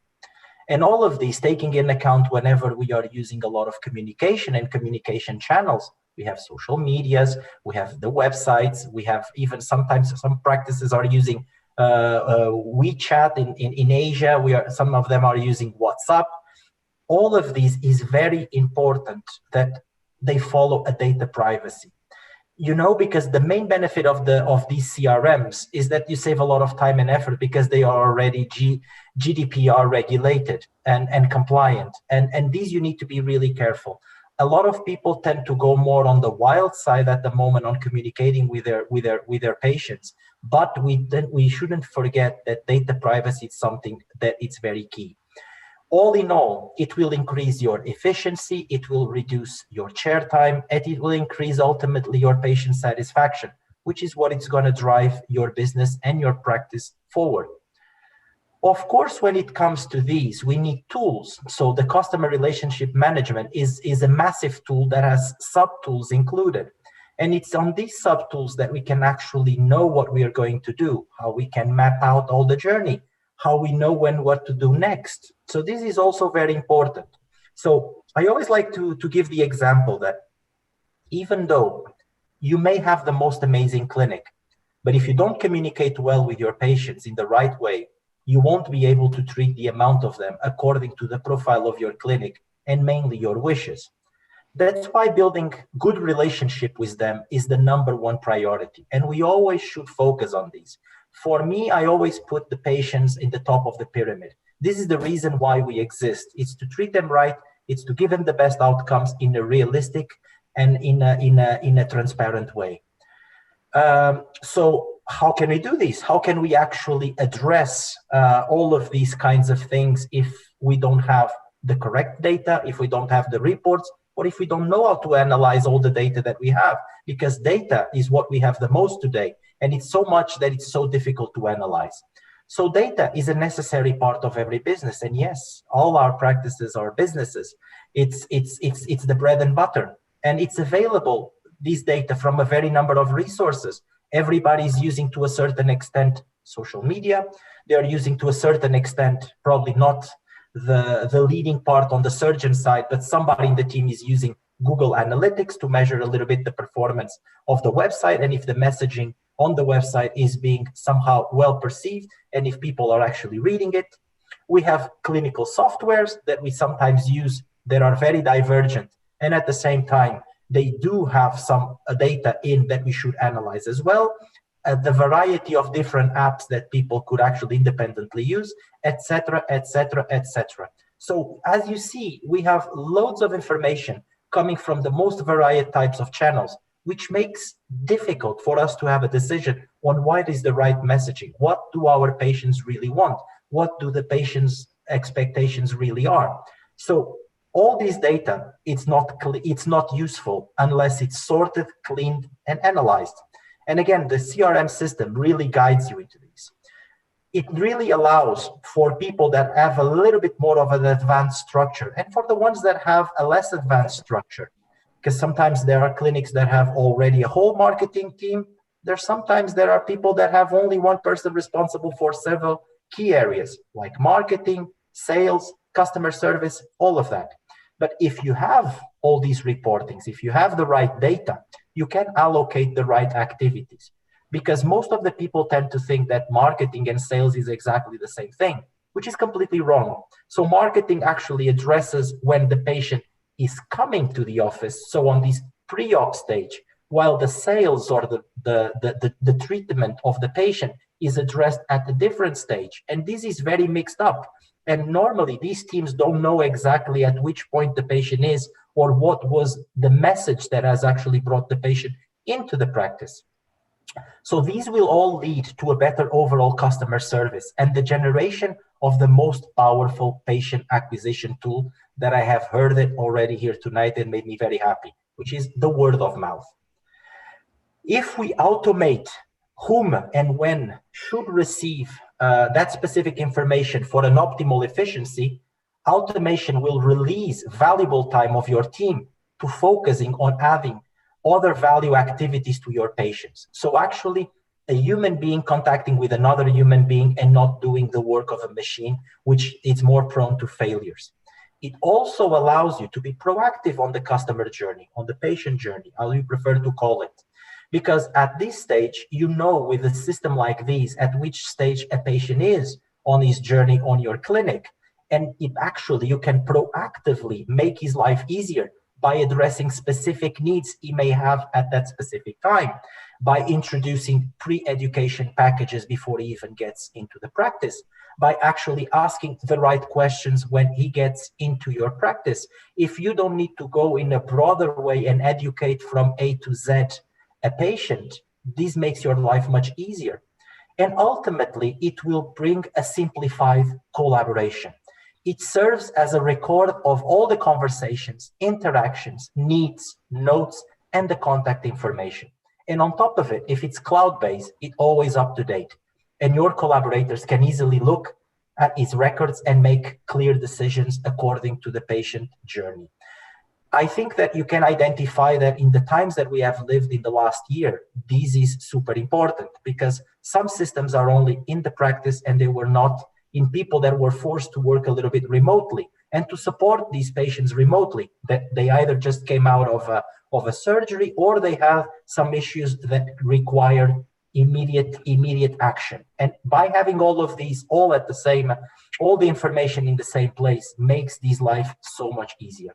And all of these taking in account whenever we are using a lot of communication and communication channels. We have social medias, we have the websites, we have even sometimes some practices are using WeChat in Asia. Some of them are using WhatsApp. All of these is very important that they follow a data privacy. Because the main benefit of these CRMs is that you save a lot of time and effort because they are already GDPR regulated and compliant. And these you need to be really careful. A lot of people tend to go more on the wild side at the moment on communicating with their patients. But we shouldn't forget that data privacy is something that it's very key. All in all, it will increase your efficiency, it will reduce your chair time, and it will increase ultimately your patient satisfaction, which is what it's going to drive your business and your practice forward. Of course, when it comes to these, we need tools. So the customer relationship management is a massive tool that has sub-tools included. And it's on these sub-tools that we can actually know what we are going to do, how we can map out all the journey, how we know what to do next. So this is also very important. So I always like to give the example that even though you may have the most amazing clinic, but if you don't communicate well with your patients in the right way, you won't be able to treat the amount of them according to the profile of your clinic and mainly your wishes. That's why building good relationship with them is the #1 priority. And we always should focus on these. For me, I always put the patients in the top of the pyramid. This is the reason why we exist. It's to treat them right. It's to give them the best outcomes in a realistic and in a transparent way. So how can we do this? How can we actually address all of these kinds of things if we don't have the correct data, if we don't have the reports, or if we don't know how to analyze all the data that we have? Because data is what we have the most today. And it's so much that it's so difficult to analyze. So data is a necessary part of every business. And yes, all our practices are businesses. It's the bread and butter. And it's available, these data, from a very number of resources. Everybody's using to a certain extent social media. They are using to a certain extent, probably not the leading part on the surgeon side, but somebody in the team is using Google Analytics to measure a little bit the performance of the website and if the messaging on the website is being somehow well perceived and if people are actually reading it. We have clinical softwares that we sometimes use that are very divergent, and at the same time they do have some data in that we should analyze as well. The variety of different apps that people could actually independently use, etc., etc., etc. So as you see, we have loads of information coming from the most varied types of channels, which makes difficult for us to have a decision on what is the right messaging. What do our patients really want? What do the patients' expectations really are? So all this data, it's not useful unless it's sorted, cleaned, and analyzed. And again, the CRM system really guides you into these. It really allows for people that have a little bit more of an advanced structure and for the ones that have a less advanced structure, because sometimes there are clinics that have already a whole marketing team. Sometimes there are people that have only one person responsible for several key areas like marketing, sales, customer service, all of that. But if you have all these reportings, if you have the right data, you can allocate the right activities. Because most of the people tend to think that marketing and sales is exactly the same thing, which is completely wrong. So marketing actually addresses when the patient is coming to the office, so on this pre-op stage, while the sales or the treatment of the patient is addressed at a different stage. And this is very mixed up. And normally these teams don't know exactly at which point the patient is or what was the message that has actually brought the patient into the practice. So these will all lead to a better overall customer service and the generation of the most powerful patient acquisition tool that I have heard it already here tonight and made me very happy, which is the word of mouth. If we automate whom and when should receive that specific information for an optimal efficiency, automation will release valuable time of your team to focusing on adding other value activities to your patients. So actually, a human being contacting with another human being and not doing the work of a machine, which is more prone to failures. It also allows you to be proactive on the customer journey, on the patient journey, how you prefer to call it. Because at this stage, you know with a system like this, at which stage a patient is on his journey on your clinic. And it actually, you can proactively make his life easier by addressing specific needs he may have at that specific time, by introducing pre-education packages before he even gets into the practice, by actually asking the right questions when he gets into your practice. If you don't need to go in a broader way and educate from A to Z a patient, this makes your life much easier. And ultimately, it will bring a simplified collaboration. It serves as a record of all the conversations, interactions, needs, notes, and the contact information. And on top of it, if it's cloud-based, it's always up to date. And your collaborators can easily look at its records and make clear decisions according to the patient journey. I think that you can identify that in the times that we have lived in the last year, this is super important, because some systems are only in the practice and they were not in people that were forced to work a little bit remotely, and to support these patients remotely, that they either just came out of a surgery or they have some issues that require immediate action. And by having all of these all the information in the same place makes this life so much easier.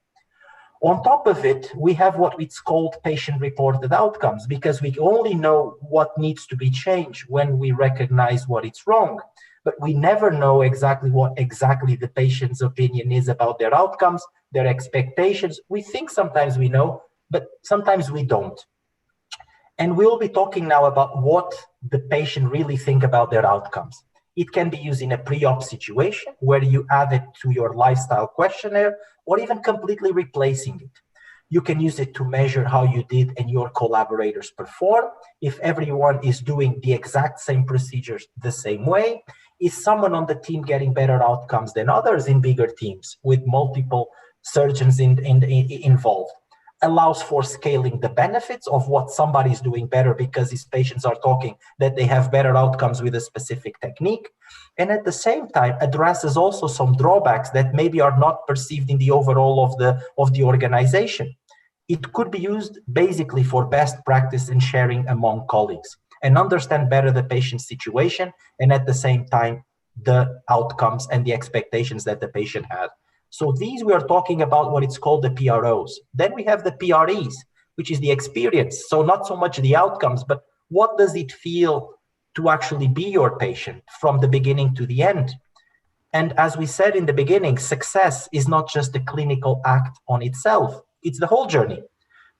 On top of it, we have what it's called patient-reported outcomes, because we only know what needs to be changed when we recognize what is wrong. But we never know exactly what the patient's opinion is about their outcomes, their expectations. We think sometimes we know, but sometimes we don't. And we'll be talking now about what the patient really think about their outcomes. It can be used in a pre-op situation where you add it to your lifestyle questionnaire, or even completely replacing it. You can use it to measure how you did and your collaborators perform. If everyone is doing the exact same procedures the same way, is someone on the team getting better outcomes than others in bigger teams with multiple surgeons involved? Allows for scaling the benefits of what somebody is doing better because his patients are talking that they have better outcomes with a specific technique. And at the same time, addresses also some drawbacks that maybe are not perceived in the overall of the organization. It could be used basically for best practice and sharing among colleagues, and understand better the patient's situation, and at the same time, the outcomes and the expectations that the patient had. So these, we are talking about what it's called the PROs. Then we have the PREs, which is the experience. So not so much the outcomes, but what does it feel to actually be your patient from the beginning to the end? And as we said in the beginning, success is not just a clinical act on itself, it's the whole journey.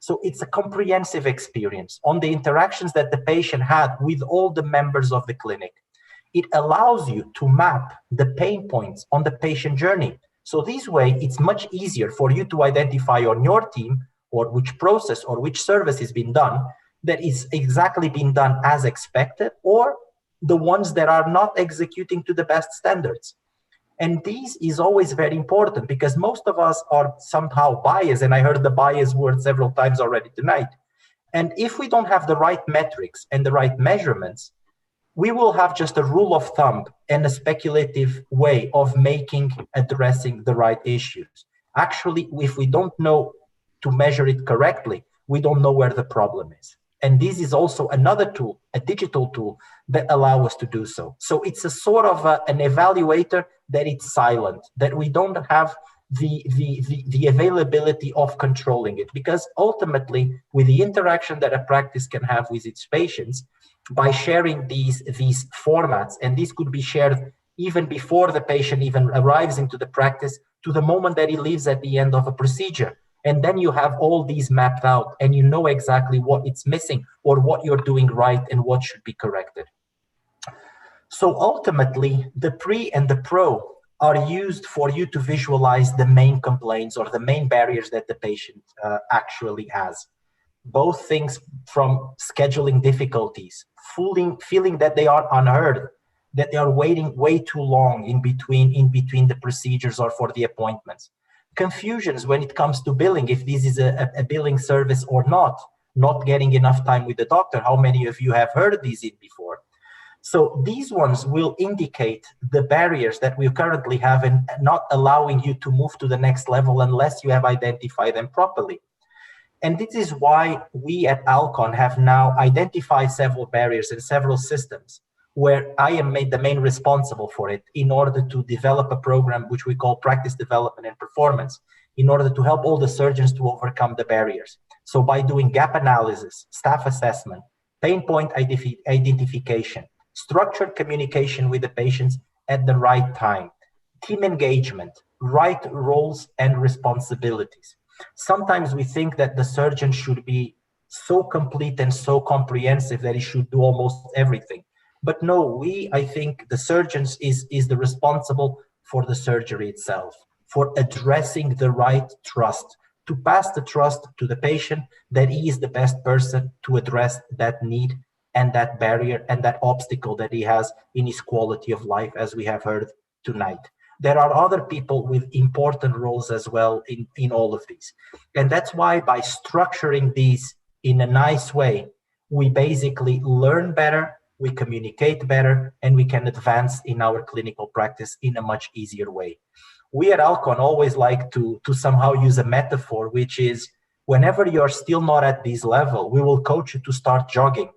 So it's a comprehensive experience on the interactions that the patient had with all the members of the clinic. It allows you to map the pain points on the patient journey. So this way, it's much easier for you to identify on your team or which process or which service is being done that is exactly being done as expected, or the ones that are not executing to the best standards. And this is always very important because most of us are somehow biased, and I heard the bias word several times already tonight. And if we don't have the right metrics and the right measurements, we will have just a rule of thumb and a speculative way of addressing the right issues. Actually, if we don't know to measure it correctly, we don't know where the problem is. And this is also another tool, a digital tool, that allows us to do so. So it's a sort of an evaluator that it's silent, that we don't have the availability of controlling it. Because ultimately, with the interaction that a practice can have with its patients, by sharing these formats, and these could be shared even before the patient even arrives into the practice to the moment that he leaves at the end of a procedure. And then you have all these mapped out and you know exactly what it's missing or what you're doing right and what should be corrected. So ultimately, the pre and the pro are used for you to visualize the main complaints or the main barriers that the patient actually has. Both things from scheduling difficulties, feeling that they are unheard, that they are waiting way too long in between the procedures or for the appointments. Confusions when it comes to billing, if this is a billing service or not, not getting enough time with the doctor. How many of you have heard these in before? So these ones will indicate the barriers that we currently have and not allowing you to move to the next level unless you have identified them properly. And this is why we at Alcon have now identified several barriers and several systems where I am made the main responsible for it in order to develop a program which we call practice development and performance, in order to help all the surgeons to overcome the barriers. So by doing gap analysis, staff assessment, pain point identification, structured communication with the patients at the right time, team engagement, right roles and responsibilities. Sometimes we think that the surgeon should be so complete and so comprehensive that he should do almost everything. But no, I think the surgeons is the responsible for the surgery itself, for addressing the right trust, to pass the trust to the patient that he is the best person to address that need and that barrier and that obstacle that he has in his quality of life, as we have heard tonight. There are other people with important roles as well in all of these. And that's why by structuring these in a nice way, we basically learn better, we communicate better, and we can advance in our clinical practice in a much easier way. We at Alcon always like to somehow use a metaphor, which is whenever you're still not at this level, we will coach you to start jogging.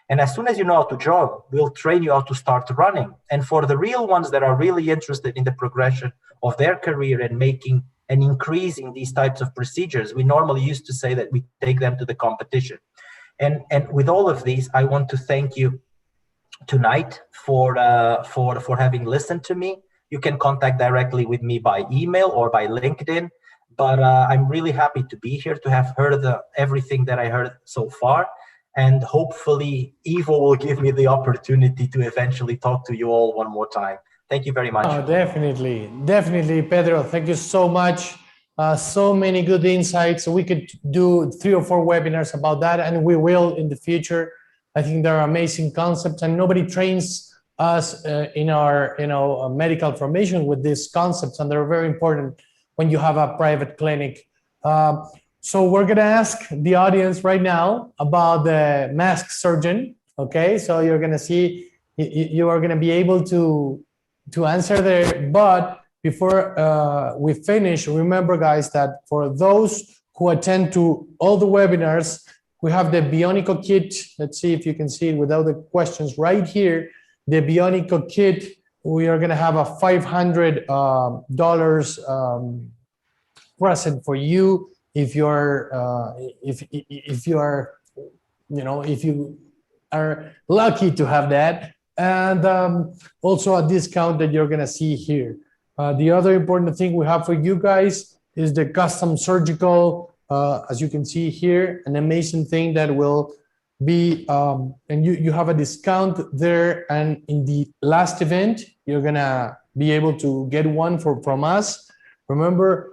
And as soon as you know how to jog, we'll train you how to start running. And for the real ones that are really interested in the progression of their career and making an increase in these types of procedures, we normally used to say that we take them to the competition. And with all of these, I want to thank you tonight for having listened to me. You can contact directly with me by email or by LinkedIn. But I'm really happy to be here, to have heard everything that I heard so far. And hopefully Ivo will give me the opportunity to eventually talk to you all one more time. Thank you very much. Oh, definitely. Definitely, Pedro. Thank you so much. So many good insights. We could do 3 or 4 webinars about that, and we will in the future. I think they're amazing concepts, and nobody trains us in our medical formation with these concepts, and they're very important when you have a private clinic. So we're going to ask the audience right now about the mask surgeon. Okay, so you're going to see, you are going to be able to answer there. But before we finish, remember, guys, that for those who attend to all the webinars, we have the Bionico kit. Let's see if you can see it without the questions right here. The Bionico kit, we are going to have a $500 present for you. If you are lucky to have that, and also a discount that you're gonna see here. The other important thing we have for you guys is the custom surgical, as you can see here, an amazing thing that will be, and you have a discount there, and in the last event, you're gonna be able to get one from us. Remember,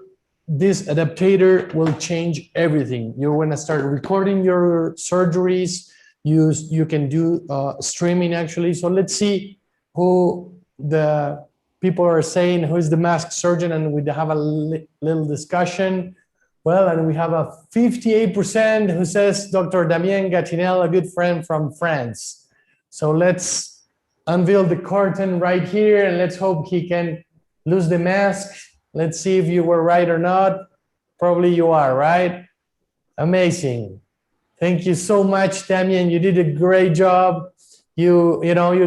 this adaptator will change everything. You're going to start recording your surgeries. You can do streaming, actually. So let's see who the people are saying, who is the mask surgeon, and we have a little discussion. Well, and we have a 58% who says Dr. Damien Gatinel, a good friend from France. So let's unveil the curtain right here, and let's hope he can lose the mask. Let's see if you were right or not. Probably you are, right? Amazing. Thank you so much, Damien. You did a great job. You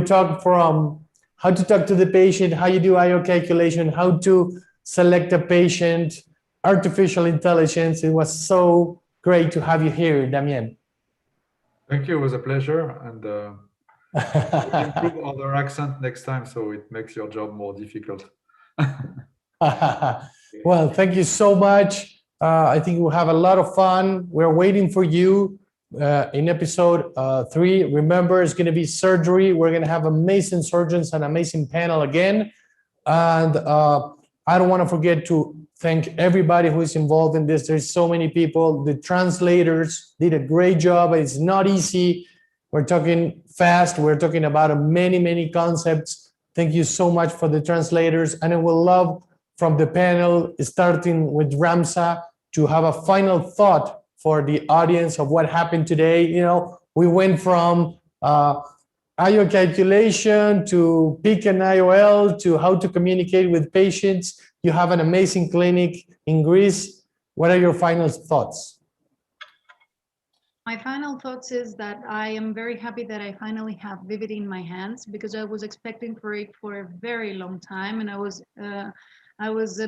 talk from how to talk to the patient, how you do IO calculation, how to select a patient, artificial intelligence. It was so great to have you here, Damien. Thank you. It was a pleasure. And we'll improve other accent next time, so it makes your job more difficult. Well, thank you so much. I think we'll have a lot of fun. We're waiting for you in episode 3. Remember, it's going to be surgery. We're going to have amazing surgeons and amazing panel again. And I don't want to forget to thank everybody who is involved in this. There's so many people. The translators did a great job. It's not easy. We're talking fast. We're talking about many, many concepts. Thank you so much for the translators. And I will love from the panel, starting with Ramsa, to have a final thought for the audience of what happened today. You know, we went from IO calculation to PIC and IOL to how to communicate with patients. You have an amazing clinic in Greece. What are your final thoughts? My final thoughts is that I am very happy that I finally have Vivid in my hands, because I was expecting for it for a very long time, and I was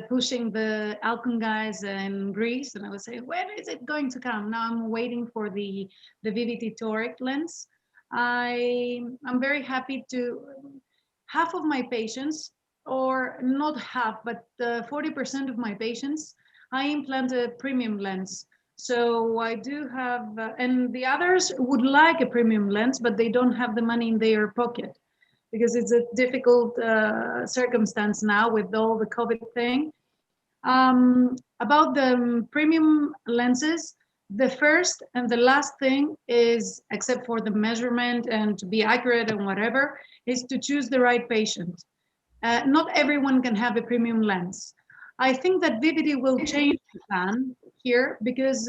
pushing the Alcon guys in Greece, and I was saying, when is it going to come? Now I'm waiting for the Vivid toric lens. I'm very happy to half of my patients, or not half, but 40% of my patients, I implant a premium lens. So I do have, and the others would like a premium lens, but they don't have the money in their pocket, because it's a difficult circumstance now with all the COVID thing. About the premium lenses, the first and the last thing is, except for the measurement and to be accurate and whatever, is to choose the right patient. Not everyone can have a premium lens. I think that Vivity will change the plan here, because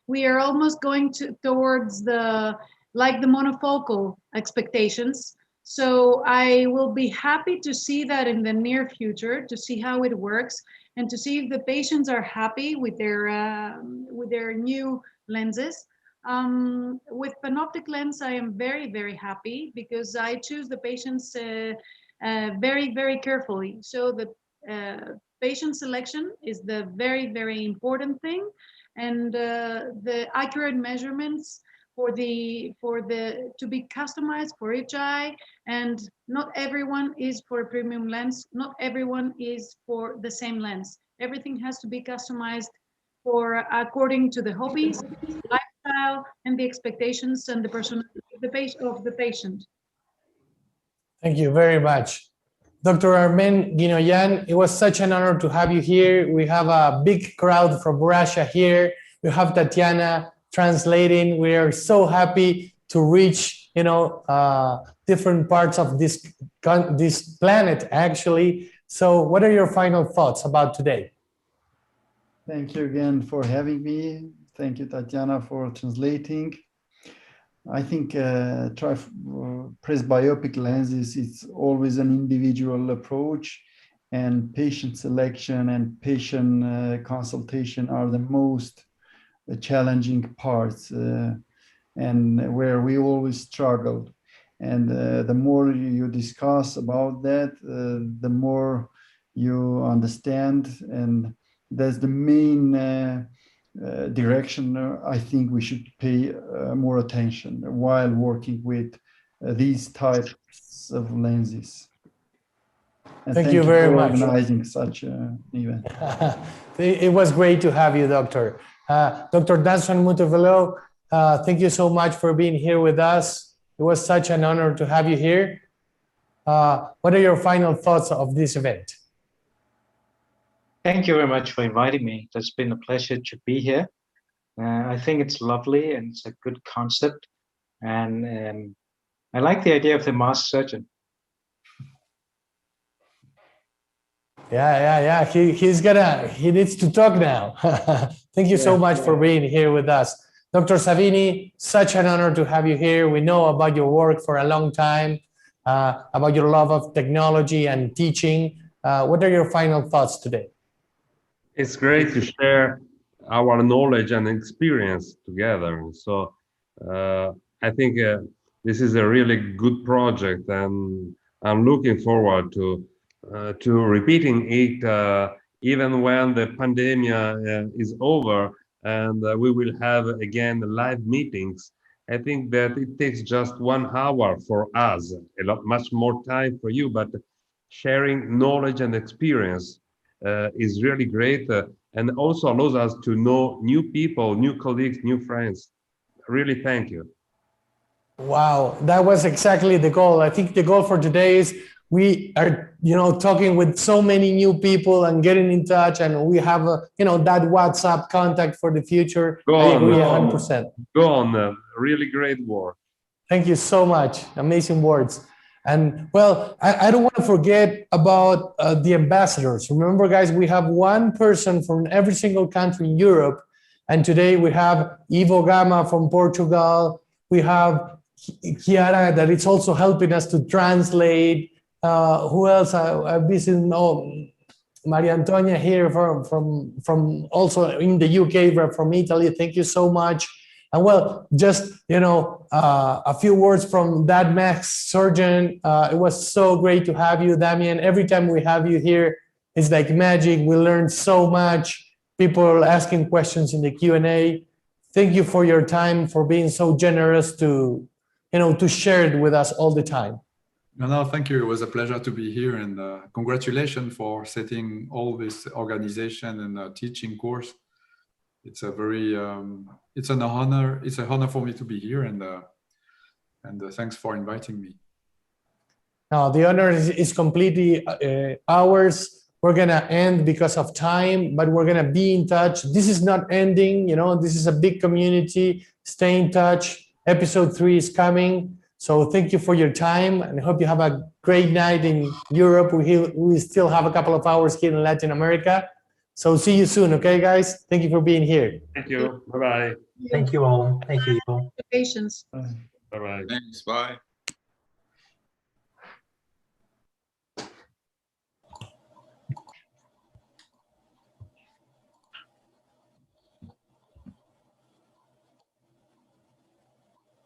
we are almost going towards the monofocal expectations. So I will be happy to see that in the near future, to see how it works, and to see if the patients are happy with their new lenses. With Panoptic lens, I am very, very happy, because I choose the patients very, very carefully. So the patient selection is the very, very important thing, and the accurate measurements to be customized for each eye. And not everyone is for a premium lens. Not everyone is for the same lens. Everything has to be customized according to the hobbies, lifestyle, and the expectations and the personality of the patient. Thank you very much. Dr. Armen Guinoyan, it was such an honor to have you here. We have a big crowd from Russia here. We have Tatiana translating. We are so happy to reach, different parts of this planet, actually. So what are your final thoughts about today? Thank you again for having me. Thank you, Tatiana, for translating. I think presbyopic lenses, it's always an individual approach, and patient selection and patient consultation are the most challenging parts, and where we always struggle. And the more you discuss about that, the more you understand, and that's the main direction I think we should pay more attention while working with these types of lenses. And thank you very much for organizing such an event. It was great to have you, Doctor. Dr. Danson Multifocality, thank you so much for being here with us. It was such an honor to have you here. What are your final thoughts of this event? Thank you very much for inviting me. It's been a pleasure to be here. I think it's lovely and it's a good concept. And I like the idea of the masked surgeon. Yeah. He needs to talk now. Thank you so much for being here with us. Dr. Savini, such an honor to have you here. We know about your work for a long time, about your love of technology and teaching. What are your final thoughts today? It's great to share our knowledge and experience together. So I think this is a really good project, and I'm looking forward to repeating it even when the pandemic is over, and we will have again live meetings. I think that it takes just 1 hour for us, much more time for you, but sharing knowledge and experience is really great, and also allows us to know new people, new colleagues, new friends. Really, thank you. Wow, that was exactly the goal. I think the goal for today is we are, talking with so many new people and getting in touch, and we have, that WhatsApp contact for the future. I agree 100%. Go on, really great work. Thank you so much. Amazing words. And well, I don't want to forget about the ambassadors. Remember, guys, we have one person from every single country in Europe And today we have Ivo Gama from Portugal. We have Chiara that is also helping us to translate. Who else? I've visited, Maria Antonia here from also in the UK, from Italy. Thank you so much. And well, just, a few words from that Max surgeon. It was so great to have you, Damian. Every time we have you here, it's like magic. We learn so much. People asking questions in the Q&A. Thank you for your time, for being so generous to share it with us all the time. No, thank you. It was a pleasure to be here, and congratulations for setting all this organization and teaching course. It's a very, it's an honor. It's an honor for me to be here, and thanks for inviting me. No, the honor is completely ours. We're gonna end because of time, but we're gonna be in touch. This is not ending. This is a big community. Stay in touch. Episode 3 is coming. So thank you for your time, and I hope you have a great night in Europe. We still have a couple of hours here in Latin America. So see you soon, okay, guys? Thank you for being here. Thank you. Bye-bye. Thank you all. Thank you. Patience. Bye-bye. Thanks. Bye.